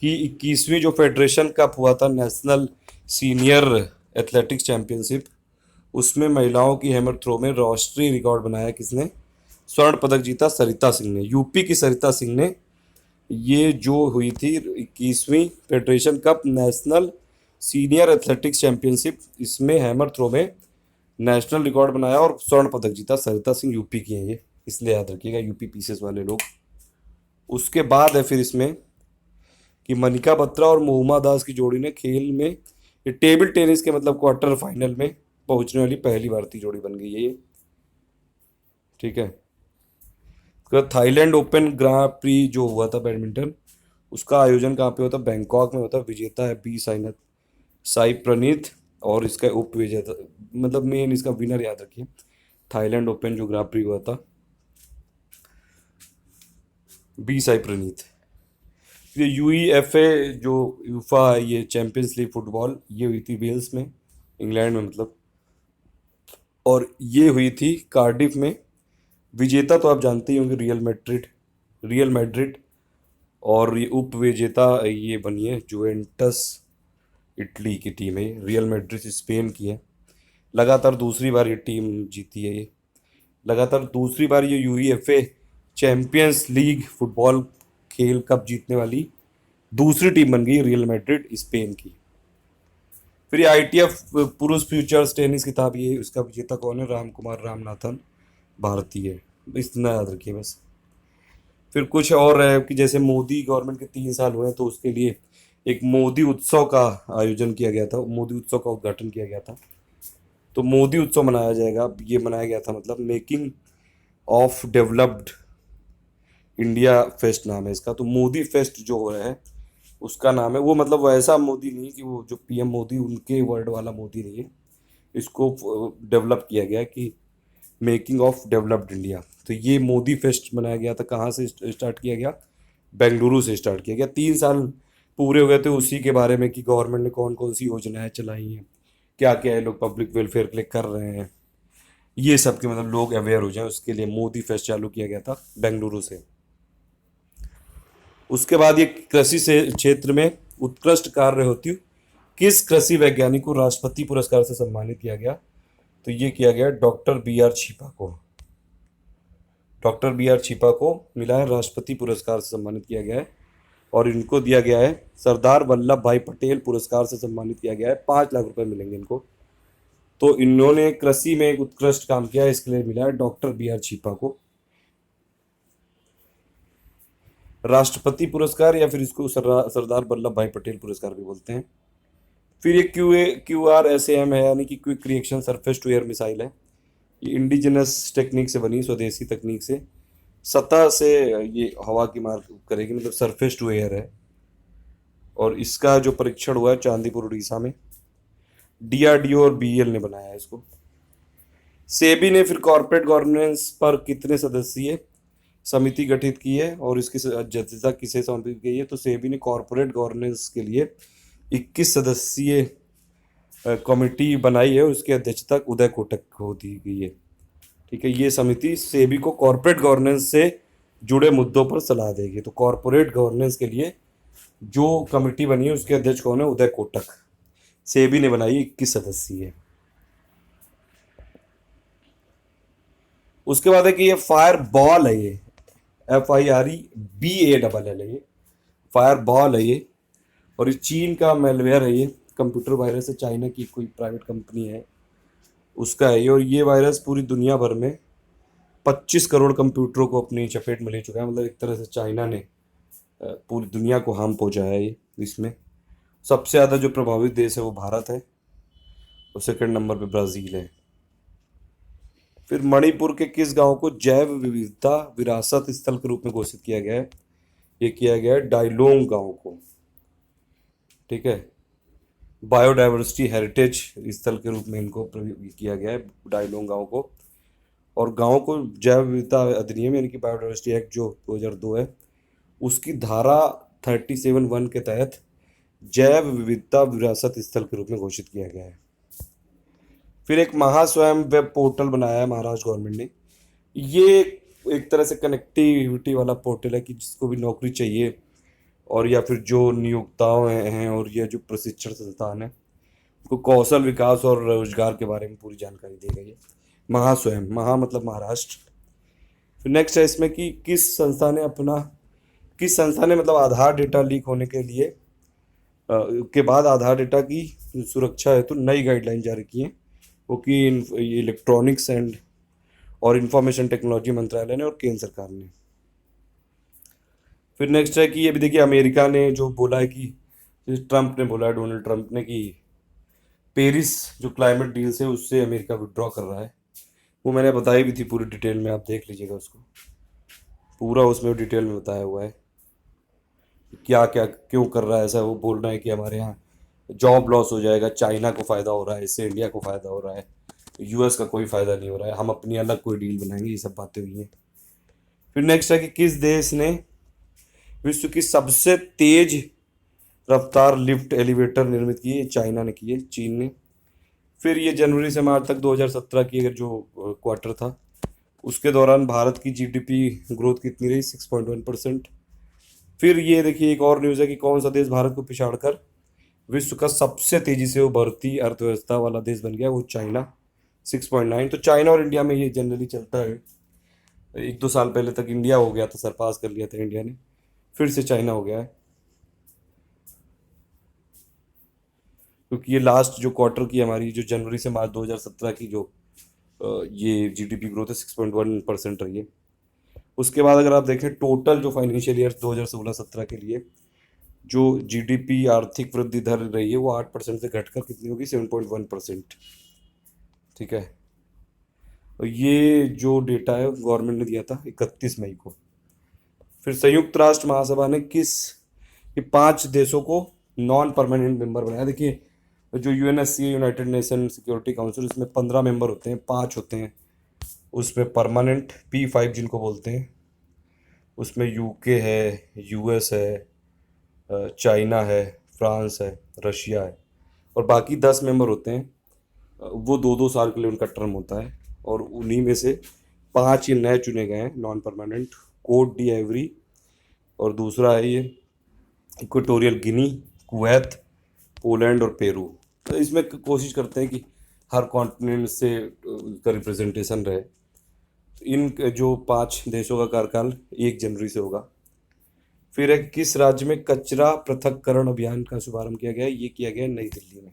कि 21वीं जो फेडरेशन कप हुआ था, नेशनल सीनियर एथलेटिक्स चैंपियनशिप, उसमें महिलाओं की हैमर थ्रो में राष्ट्रीय रिकॉर्ड बनाया किसने, स्वर्ण पदक जीता सरिता सिंह ने, यूपी की सरिता सिंह ने। ये जो हुई थी 21वीं federation cup national senior athletics championship, इसमें हैमर थ्रो में नेशनल रिकॉर्ड बनाया और स्वर्ण पदक जीता। सरिता सिंह यूपी की है ये, इसलिए याद रखिएगा यूपी पीसेस वाले लोग। उसके बाद है फिर इसमें कि मनिका बत्रा और मोहुमा दास की जोड़ी ने खेल में ये टेबल टेनिस के मतलब क्वार्टर फाइनल में पहुंचने वाली पहली भारतीय जोड़ी बन गई है ये, ठीक है। थाईलैंड ओपन ग्रां प्री जो हुआ था बैडमिंटन, उसका आयोजन कहाँ पे होता है, बैंकॉक में होता है। विजेता है बी साई प्रणीत और इसका उप विजेता मतलब मेन इसका विनर याद रखिए, थाईलैंड ओपन जो ग्रां प्री हुआ था, बी साई प्रणीत। ये यूईएफए जो यूफा ये चैंपियंस लीग फुटबॉल, ये हुई थी वेल्स में, इंग्लैंड में मतलब, और ये हुई थी कार्डिफ में विजेता तो आप जानते ही होंगे रियल मैड्रिड। और ये उप विजेता ये बनी है जुवेंटस, इटली की टीम है। रियल मैड्रिड स्पेन की है। लगातार दूसरी बार ये टीम जीती है। ये लगातार दूसरी बार ये यूईएफए चैंपियंस लीग फुटबॉल खेल कप जीतने वाली दूसरी टीम बन गई रियल मैड्रिड स्पेन की। फिर ये आईटीएफ पुरुष फ्यूचर्स टेनिस खिताब, ये उसका विजेता कौन है? रामकुमार रामनाथन, भारतीय है। इतना याद रखिए बस। फिर कुछ और है कि जैसे मोदी गवर्नमेंट के 3 साल हुए हैं, तो उसके लिए एक मोदी उत्सव का आयोजन किया गया था, मोदी उत्सव का उद्घाटन किया गया था। तो मोदी उत्सव मनाया जाएगा, ये मनाया गया था, मतलब making of developed India fest नाम है इसका। तो मोदी फेस्ट जो हो रहा है उसका नाम है, वो मतलब वैसा मोदी नहीं कि वो जो पीएम मोदी उनके वर्ड वाला मोदी नहीं है। इसको डेवलप किया गया कि मेकिंग ऑफ डेवलप्ड इंडिया। तो ये मोदी फेस्ट मनाया गया था। कहाँ से स्टार्ट किया गया? बेंगलुरु से स्टार्ट किया गया। 3 साल पूरे हो गए थे उसी के बारे में कि गवर्नमेंट ने कौन कौन सी योजनाएं चलाई हैं, क्या क्या है, लोग पब्लिक वेलफेयर के लिए कर रहे हैं, ये सब के मतलब लोग अवेयर हो जाए, उसके लिए मोदी फेस्ट चालू किया गया था बेंगलुरु से। उसके बाद ये कृषि से क्षेत्र में उत्कृष्ट कार्य होती किस कृषि वैज्ञानिक को राष्ट्रपति पुरस्कार से सम्मानित किया गया? तो ये किया गया डॉक्टर बी आर छिपा को। डॉक्टर बी आर छिपा को मिला है राष्ट्रपति पुरस्कार से सम्मानित किया गया है। और इनको दिया गया है सरदार वल्लभ भाई पटेल पुरस्कार से सम्मानित किया गया है। 5 लाख रुपए मिलेंगे इनको। तो इन्होंने कृषि में एक उत्कृष्ट काम किया है, इसके लिए मिला है डॉक्टर बी आर छिपा को राष्ट्रपति पुरस्कार, या फिर इसको सरदार वल्लभ भाई पटेल पुरस्कार भी बोलते हैं। फिर ये QRSAM है, यानी कि quick reaction surface to air missile है। ये इंडिजिनस टेक्निक से बनी, स्वदेशी तकनीक से सतह से ये हवा की मार करेगी, मतलब सरफेस टू एयर है। और इसका जो परीक्षण हुआ है चांदीपुर उड़ीसा में, DRDO और BEL ने बनाया है इसको। सेबी ने फिर कॉर्पोरेट गवर्नेंस पर कितने सदस्यीय समिति गठित की है और इसकी अध्यक्षता किसे सौंपी गई है? तो सेबी ने कॉर्पोरेट गवर्नेंस के लिए 21 सदस्यीय कमेटी बनाई है, उसकी अध्यक्षता उदय कोटक को दी गई है। ठीक है, ये समिति सेबी को कॉर्पोरेट गवर्नेंस से जुड़े मुद्दों पर सलाह देगी। तो कॉर्पोरेट गवर्नेंस के लिए जो कमेटी बनी है उसके अध्यक्ष कौन है? उदय कोटक। सेबी ने बनाई 21 सदस्यीय। उसके बाद है कि ये फायर बॉल है, ये FIREBALL है, ये फायर बॉल है ये। और ये चीन का मेलवेयर है, ये कंप्यूटर वायरस है, चाइना की कोई प्राइवेट कंपनी है उसका है ये। और ये वायरस पूरी दुनिया भर में 25 करोड़ कंप्यूटरों को अपनी चपेट में ले चुका है। मतलब एक तरह से चाइना ने पूरी दुनिया को हार्म पहुंचाया है ये। इसमें सबसे ज़्यादा जो प्रभावित देश है वो भारत है, और सेकंड नंबर पे ब्राज़ील है। फिर मणिपुर के किस गांव को जैव विविधता विरासत स्थल के रूप में घोषित किया गया है? ये किया गया है डाइलोंग गांव को। ठीक है, बायोडाइवर्सिटी हेरिटेज स्थल के रूप में इनको किया गया है डाइलोंग गांव को। और गांव को जैव विविधता अधिनियम यानी कि बायोडाइवर्सिटी एक्ट जो 2002 है, उसकी धारा 37(1) के तहत जैव विविधता विरासत स्थल के रूप में घोषित किया गया है। फिर एक महास्वयं वेब पोर्टल बनाया है महाराष्ट्र गवर्नमेंट ने। ये एक तरह से कनेक्टिविटी वाला पोर्टल है कि जिसको भी नौकरी चाहिए और या फिर जो नियोक्ताओं हैं और ये जो प्रशिक्षण संस्थान है उनको कौशल विकास और रोजगार के बारे में पूरी जानकारी दी गई है। महास्वयं, महा मतलब महाराष्ट्र। फिर नेक्स्ट है इसमें कि किस संस्था ने मतलब आधार डेटा लीक होने के लिए के बाद आधार डेटा की सुरक्षा हेतु नई गाइडलाइन जारी की है, वो कि इलेक्ट्रॉनिक्स एंड और इंफॉर्मेशन टेक्नोलॉजी मंत्रालय ने और केंद्र सरकार ने। फिर नेक्स्ट है कि ये भी देखिए अमेरिका ने जो बोला है कि ट्रंप ने बोला है, डोनाल्ड ट्रंप ने, कि पेरिस जो क्लाइमेट डील से उससे अमेरिका विड्रॉ कर रहा है। वो मैंने बताई भी थी पूरी डिटेल में, आप देख लीजिएगा उसको, पूरा उसमें डिटेल में बताया हुआ है क्या क्या क्यों कर रहा है ऐसा। वो बोल रहा है कि हमारे यहाँ जॉब लॉस हो जाएगा, चाइना को फ़ायदा हो रहा है, इससे इंडिया को फ़ायदा हो रहा है, US का कोई फ़ायदा नहीं हो रहा है, हम अपनी अलग कोई डील बनाएंगे, ये सब बातें हुई हैं। फिर नेक्स्ट है कि किस देश ने विश्व की सबसे तेज रफ्तार लिफ्ट एलिवेटर निर्मित की है? चाइना ने की है, चीन ने। फिर ये जनवरी से मार्च तक 2017 की अगर जो क्वार्टर था उसके दौरान भारत की जीडीपी ग्रोथ कितनी रही? 6.1%। फिर ये देखिए एक और न्यूज़ है कि कौन सा देश भारत को पिछाड़कर विश्व का सबसे तेजी से उभरती अर्थव्यवस्था वाला देश बन गया? वो चाइना, 6.9। तो चाइना और इंडिया में ये जनरली चलता है। एक दो साल पहले तक इंडिया हो गया था, सरपास कर लिया था इंडिया ने, फिर से चाइना हो गया है, क्योंकि ये लास्ट जो क्वार्टर की हमारी जो जनवरी से मार्च 2017 की जो ये जीडीपी ग्रोथ है 6.1% रही है। उसके बाद अगर आप देखें टोटल जो फाइनेंशियल ईयर 2016-17 के लिए जो जीडीपी आर्थिक वृद्धि दर रही है वो 8% से घटकर कितनी होगी? 7.1%। ठीक है। और ये जो डेटा है गवर्नमेंट ने दिया था 31 मई को। फिर संयुक्त राष्ट्र महासभा ने किस ये 5 देशों को नॉन परमानेंट मेंबर बनाया? देखिए जो UNSC United nation security council, इसमें 15 मेंबर होते हैं, 5 होते हैं उसमें परमानेंट, P5 जिनको बोलते हैं। उसमें यूके है, यूएस है, चाइना है, फ्रांस है, रशिया है, और बाकी 10 मेंबर होते हैं। वो 2-2 साल के लिए उनका टर्म होता है, और उन्हीं में से 5 ये नए चुने गए हैं non permanent. Cote d'Ivoire, और दूसरा है ये इक्वेटोरियल गिनी, कुवैत, पोलैंड और पेरू। तो इसमें कोशिश करते हैं कि हर कॉन्टिनेंट से का रिप्रेजेंटेशन रहे। तो इन जो 5 देशों का कार्यकाल 1 जनवरी से होगा। फिर है किस राज्य में कचरा पृथक्करण अभियान का शुभारंभ किया गया है? ये किया गया है नई दिल्ली में।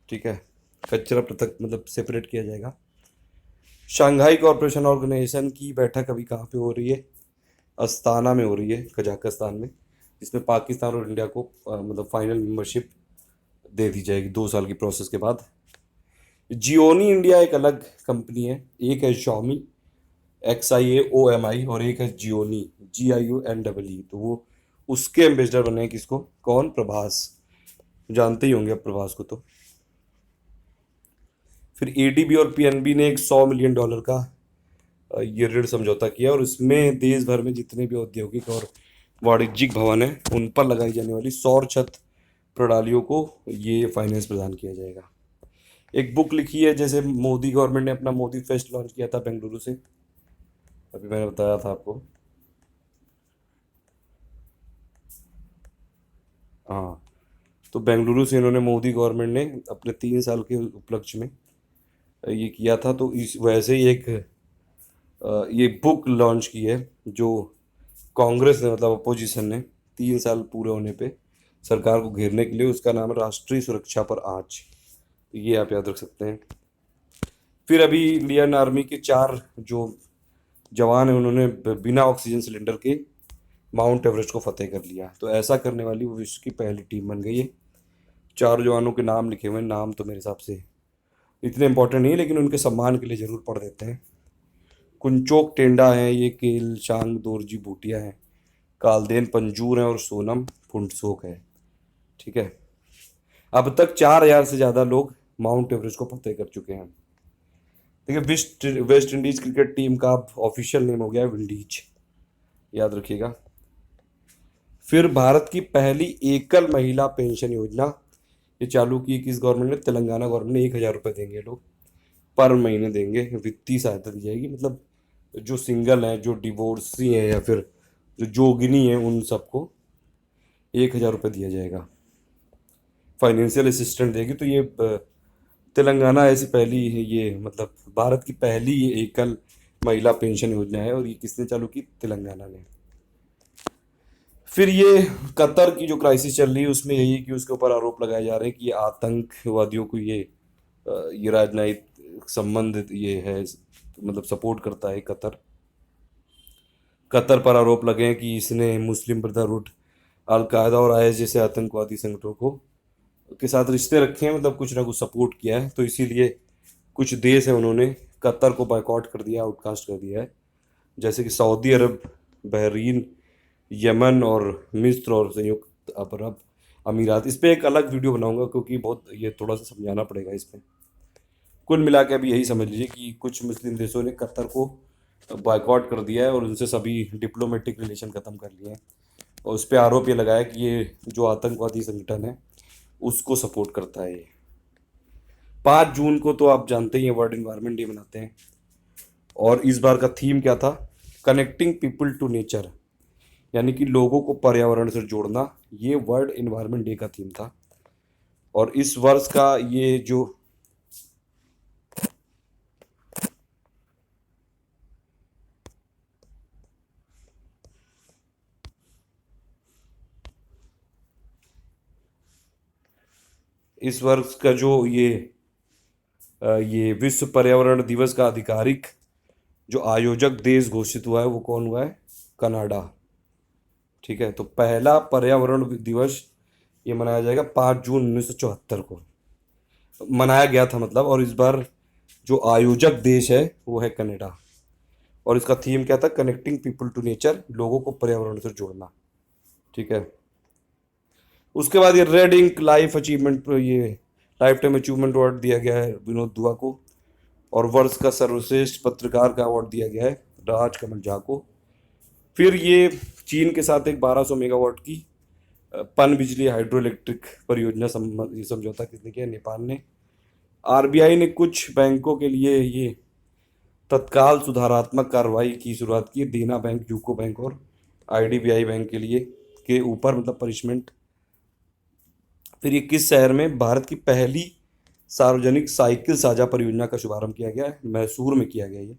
ठीक है, कचरा पृथक मतलब सेपरेट किया जाएगा। शंघाई कॉरपोरेशन ऑर्गेनाइजेशन की बैठक अभी कहाँ पे हो रही है? अस्ताना में हो रही है, कजाकिस्तान में, जिसमें पाकिस्तान और इंडिया को मतलब फाइनल मेंबरशिप दे दी जाएगी 2 साल की प्रोसेस के बाद। जियोनी इंडिया एक अलग कंपनी है, एक है Xiaomi XIAOMI और एक है जियोनी GIUNEE। तो वो उसके एम्बेसडर बने हैं किसको? कौन? प्रभास, जानते ही होंगे आप प्रभास को। तो फिर एडीबी और पीएनबी ने एक $100 मिलियन का ये ऋण समझौता किया, और इसमें देश भर में जितने भी औद्योगिक और वाणिज्यिक भवन है उन पर लगाई जाने वाली सौर छत प्रणालियों को ये फाइनेंस प्रदान किया जाएगा। एक बुक लिखी है, जैसे मोदी गवर्नमेंट ने अपना मोदी फेस्ट लॉन्च किया था बेंगलुरु से, अभी मैंने बताया था आपको। हाँ, तो बेंगलुरु से इन्होंने मोदी गवर्नमेंट ने अपने 3 साल के उपलक्ष्य में ये किया था। तो इस वैसे ही एक ये बुक लॉन्च की है जो कांग्रेस ने मतलब अपोजिशन ने 3 साल पूरे होने पे सरकार को घेरने के लिए, उसका नाम है राष्ट्रीय सुरक्षा पर आँच। ये आप याद रख सकते हैं। फिर अभी इंडियन आर्मी के 4 जो जवान हैं उन्होंने बिना ऑक्सीजन सिलेंडर के माउंट एवरेस्ट को फतेह कर लिया। तो ऐसा करने वाली वो विश्व की पहली टीम बन गई है। 4 जवानों के नाम लिखे हुए हैं, नाम तो मेरे हिसाब से इतने इंपॉर्टेंट नहीं है, लेकिन उनके सम्मान के लिए ज़रूर पढ़ देते हैं। कुंचोक टेंडा है, ये केल चांग दोरजी भूटिया है, कालदेन पंजूर है, और सोनम फुंडसोक है। ठीक है, अब तक 4,000 से ज़्यादा लोग माउंट एवरेस्ट को फतेह कर चुके हैं। देखिए वेस्ट इंडीज क्रिकेट टीम का अब ऑफिशियल नेम हो गया है विंडीज, याद रखिएगा। फिर भारत की पहली एकल महिला पेंशन योजना ये चालू की किस गवर्नमेंट ने? तेलंगाना गवर्नमेंट ने। 1,000 रुपये देंगे लोग, पर महीने देंगे, वित्तीय सहायता दी जाएगी। मतलब जो सिंगल हैं, जो डिवोर्सी हैं, या फिर जो जोगिनी हैं, उन सबको 1,000 रुपये दिया जाएगा, फाइनेंशियल असिस्टेंट देगी। तो ये तेलंगाना ऐसी पहली है, ये मतलब भारत की पहली ये एकल महिला पेंशन योजना है, और ये किसने चालू की? तेलंगाना ने। फिर ये कतर की जो क्राइसिस चल रही है उसमें यही है कि उसके ऊपर आरोप लगाए जा रहे हैं कि ये आतंकवादियों को ये राजनयिक संबंध ये है, मतलब सपोर्ट करता है कतर। कतर पर आरोप लगे हैं कि इसने मुस्लिम ब्रदरहुड, अलकायदा और आईएस जैसे आतंकवादी संगठनों को के साथ रिश्ते रखे हैं, मतलब कुछ ना कुछ सपोर्ट किया है। तो इसीलिए कुछ देश हैं उन्होंने कतर को बायकॉट कर दिया, आउटकास्ट कर दिया है, जैसे कि सऊदी अरब, बहरीन, यमन और मिस्र और संयुक्त अरब अमीरात। इस पे एक अलग वीडियो बनाऊंगा, क्योंकि बहुत ये थोड़ा सा समझाना पड़ेगा इसमें। कुल मिला के अभी यही समझ लीजिए कि कुछ मुस्लिम देशों ने कतर को बायकॉट कर दिया है और उनसे सभी डिप्लोमेटिक रिलेशन ख़त्म कर लिए हैं, और उस पर आरोप ये लगाया कि ये जो आतंकवादी संगठन है उसको सपोर्ट करता है ये। 5 जून को तो आप जानते ही हैं वर्ल्ड इन्वायरमेंट डे मनाते हैं, और इस बार का थीम क्या था? कनेक्टिंग पीपल टू नेचर, यानी कि लोगों को पर्यावरण से जोड़ना। ये वर्ल्ड इन्वायरमेंट डे का थीम था। और इस वर्ष का ये जो इस वर्ष का जो ये विश्व पर्यावरण दिवस का आधिकारिक जो आयोजक देश घोषित हुआ है वो कौन हुआ है? कनाडा। ठीक है, तो पहला पर्यावरण दिवस ये मनाया जाएगा 5 जून 1974 को मनाया गया था मतलब। और इस बार जो आयोजक देश है वो है कनाडा। और इसका थीम क्या था? कनेक्टिंग पीपल टू नेचर, लोगों को पर्यावरण से जोड़ना। ठीक है, उसके बाद ये रेड इंक लाइफ अचीवमेंट, ये लाइफ टाइम अचीवमेंट अवार्ड दिया गया है विनोद दुआ को। और वर्ष का सर्वश्रेष्ठ पत्रकार का अवार्ड दिया गया है राज कमल झा को। फिर ये चीन के साथ एक 1200 मेगावाट की पन बिजली हाइड्रो इलेक्ट्रिक परियोजना ये समझौता किसने किया? नेपाल ने। आरबीआई ने कुछ बैंकों के लिए ये तत्काल सुधारात्मक कार्रवाई की शुरुआत की। देना बैंक, यूको बैंक और आईडीबीआई बैंक के लिए के ऊपर मतलब पनिशमेंट। फिर ये किस शहर में भारत की पहली सार्वजनिक साइकिल साझा परियोजना का शुभारंभ किया गया है? मैसूर में किया गया ये।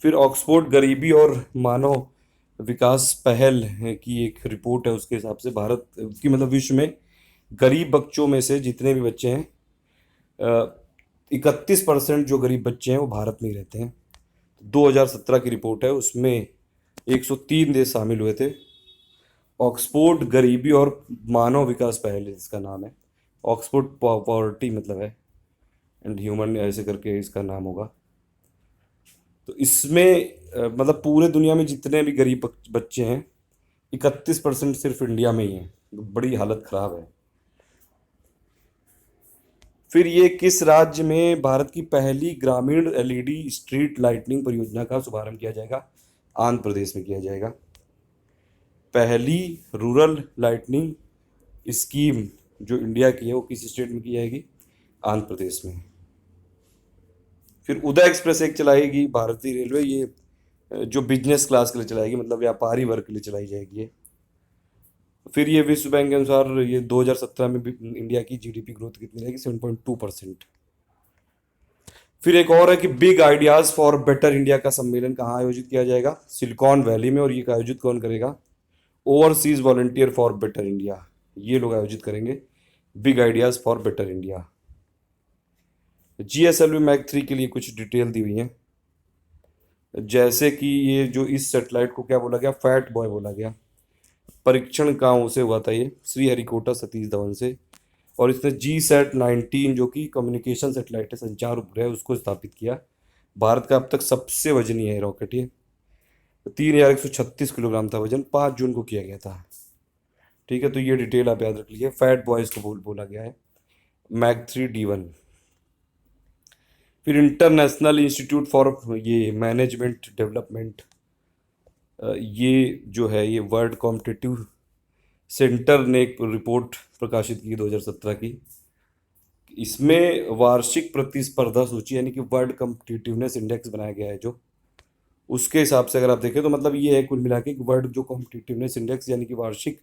फिर ऑक्सफोर्ड गरीबी और मानव विकास पहल की एक रिपोर्ट है, उसके हिसाब से भारत की मतलब विश्व में गरीब बच्चों में से जितने भी बच्चे हैं 31% जो गरीब बच्चे हैं वो भारत में ही रहते हैं। 2017 की रिपोर्ट है, उसमें 103 देश शामिल हुए थे। ऑक्सफोर्ड गरीबी और मानव विकास पहल इसका नाम है। ऑक्सफोर्ड पॉवर्टी मतलब है एंड ह्यूमन ऐसे करके इसका नाम होगा। तो इसमें मतलब पूरे दुनिया में जितने भी गरीब बच्चे हैं 31% सिर्फ इंडिया में ही हैं। तो बड़ी हालत खराब है। फिर ये किस राज्य में भारत की पहली ग्रामीण एलईडी स्ट्रीट लाइटनिंग परियोजना का शुभारंभ किया जाएगा? आंध्र प्रदेश में किया जाएगा। पहली रूरल लाइटनिंग स्कीम जो इंडिया की है वो किस स्टेट में की जाएगी? आंध्र प्रदेश में। फिर उदय एक्सप्रेस एक चलाएगी भारतीय रेलवे, ये जो बिजनेस क्लास के लिए चलाएगी, मतलब व्यापारी वर्ग के लिए चलाई जाएगी ये। फिर ये विश्व बैंक के अनुसार ये 2017 में भी इंडिया की जीडीपी ग्रोथ कितनी रहेगी? 7.2%। फिर एक और है कि big ideas for better India का सम्मेलन कहाँ आयोजित किया जाएगा? सिलिकॉन वैली में। और ये आयोजित कौन करेगा? Overseas volunteer for better India, ये लोग आयोजित करेंगे big ideas for better India. GSLV Mk 3 के लिए कुछ डिटेल दी हुई है, जैसे कि ये जो इस सेटेलाइट को क्या बोला गया? फैट बॉय बोला गया। परीक्षण कहाँ से हुआ था? ये श्रीहरिकोटा सतीश धवन से। और इसने GSAT-19 जो कि कम्युनिकेशन सेटेलाइट है, संचार उपग्रह है, उसको स्थापित किया। भारत का अब तक सबसे वजनी है रॉकेट ये। 3136 किलोग्राम था वजन, 5 जून को किया गया था। ठीक है, तो ये डिटेल आप याद रख लीजिए। फैट बॉयज को बोला गया है मैक 3D1। फिर इंटरनेशनल इंस्टीट्यूट फॉर ये मैनेजमेंट डेवलपमेंट, ये जो है ये वर्ल्ड कॉम्पिटिटिव सेंटर ने एक रिपोर्ट प्रकाशित की 2017 की। इसमें वार्षिक प्रतिस्पर्धा सूची यानी कि वर्ल्ड कॉम्पिटिटिवनेस इंडेक्स बनाया गया है जो, उसके हिसाब से अगर आप देखें तो मतलब ये है कुल मिला के वर्ल्ड जो कॉम्पिटिटिवनेस इंडेक्स यानी कि वार्षिक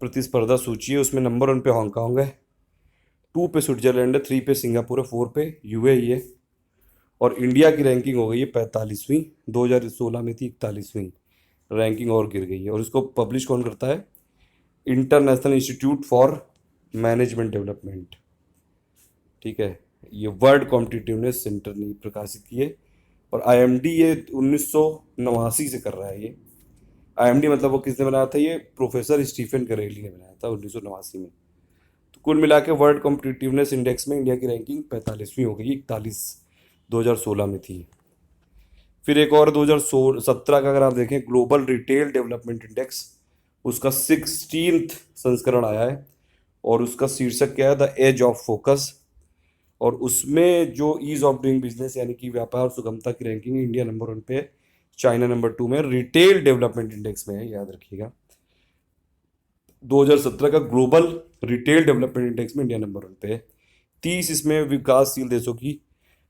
प्रतिस्पर्धा सूची है, उसमें नंबर 1 पे हांगकांग है, 2 पे स्विट्जरलैंड है, 3 पे सिंगापुर है, 4 पे यूएई है। और इंडिया की रैंकिंग हो गई है 45वीं। 2016 में थी 41वीं रैंकिंग और गिर गई है। और इसको पब्लिश कौन करता है? International institute for management development. ठीक है, ये वर्ल्ड कॉम्पिटिटिवनेस सेंटर ने प्रकाशित किए। और आईएमडी ये 1989 से कर रहा है ये। आईएमडी मतलब वो किसने बनाया था? ये प्रोफेसर स्टीफन करेली ने बनाया था 1989 में। तो कुल मिला के वर्ल्ड कॉम्पिटिटिवनेस इंडेक्स में इंडिया की रैंकिंग 45वीं हो गई, 41 2016 में थी। फिर एक और 2017 का अगर आप देखें ग्लोबल रिटेल डेवलपमेंट इंडेक्स, उसका 16th संस्करण आया है। और उसका शीर्षक क्या है? The age of focus. और उसमें जो ईज ऑफ डूइंग बिजनेस यानी कि व्यापार सुगमता की रैंकिंग, इंडिया नंबर 1 पे है, चाइना नंबर 2 में, रिटेल डेवलपमेंट इंडेक्स में है, याद रखिएगा। 2017 का ग्लोबल रिटेल डेवलपमेंट इंडेक्स में इंडिया नंबर 1 पे है। 30 इसमें विकासशील देशों की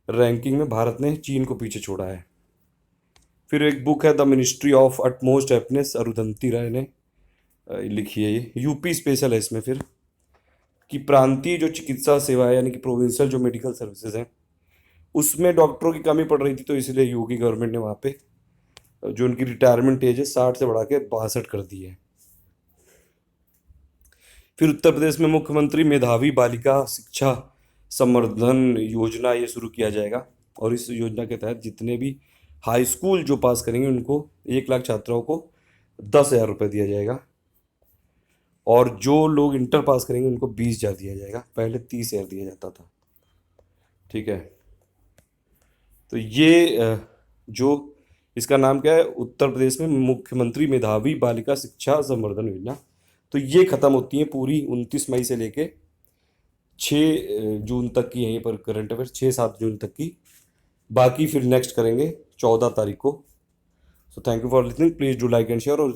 रैंकिंग में भारत ने चीन को पीछे छोड़ा है। फिर एक बुक है the ministry of utmost happiness, Arundhati Roy ने लिखी है। ये यूपी स्पेशल है इसमें। फिर कि प्रांतीय जो चिकित्सा सेवा है यानी कि प्रोविंशियल जो मेडिकल सर्विसेज हैं उसमें डॉक्टरों की कमी पड़ रही थी, तो इसलिए योगी गवर्नमेंट ने वहाँ पे जो उनकी रिटायरमेंट एज है 60 से बढ़ा के 62 कर दी है। फिर उत्तर प्रदेश में मुख्यमंत्री मेधावी बालिका शिक्षा संवर्धन योजना ये शुरू किया जाएगा, और इस योजना के तहत जितने भी हाई स्कूल जो पास करेंगे उनको 1 लाख छात्राओं को 10,000 रुपये दिया जाएगा, और जो लोग इंटर पास करेंगे उनको 20,000 दिया जाएगा। पहले 30,000 दिया जाता था। ठीक है, तो ये जो इसका नाम क्या है, उत्तर प्रदेश में मुख्यमंत्री मेधावी बालिका शिक्षा संवर्धन योजना। तो ये खत्म होती है पूरी 29 मई से लेके 6 जून तक की यहीं पर करंट अफेयर, 6-7 जून तक की। बाकी फिर नेक्स्ट करेंगे 14 तारीख को। So thank you for listening, please do like and share. और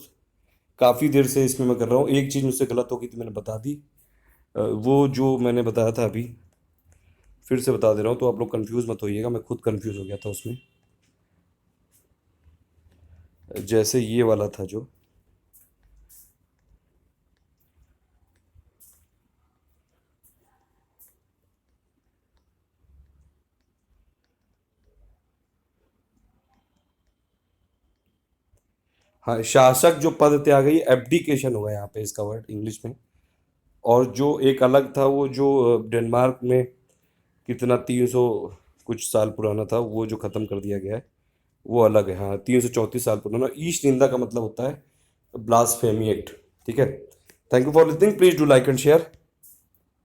काफ़ी देर से इसमें मैं कर रहा हूँ, एक चीज़ मुझसे गलत हो गई थी मैंने बता दी, वो जो मैंने बताया था अभी फिर से बता दे रहा हूँ, तो आप लोग कंफ्यूज मत होइएगा, मैं खुद कंफ्यूज हो गया था उसमें। जैसे ये वाला था जो हाँ, शासक जो पद त्याग गई, एब्डिकेशन होगा यहाँ पे इसका वर्ड इंग्लिश में। और जो एक अलग था वो जो डेनमार्क में कितना 300 कुछ साल पुराना था, वो जो ख़त्म कर दिया गया है वो अलग है। हाँ, 334 साल पुराना। ईश निंदा का मतलब होता है ब्लास्फेमी एक्ट। ठीक है, thank you for listening, please do like and share.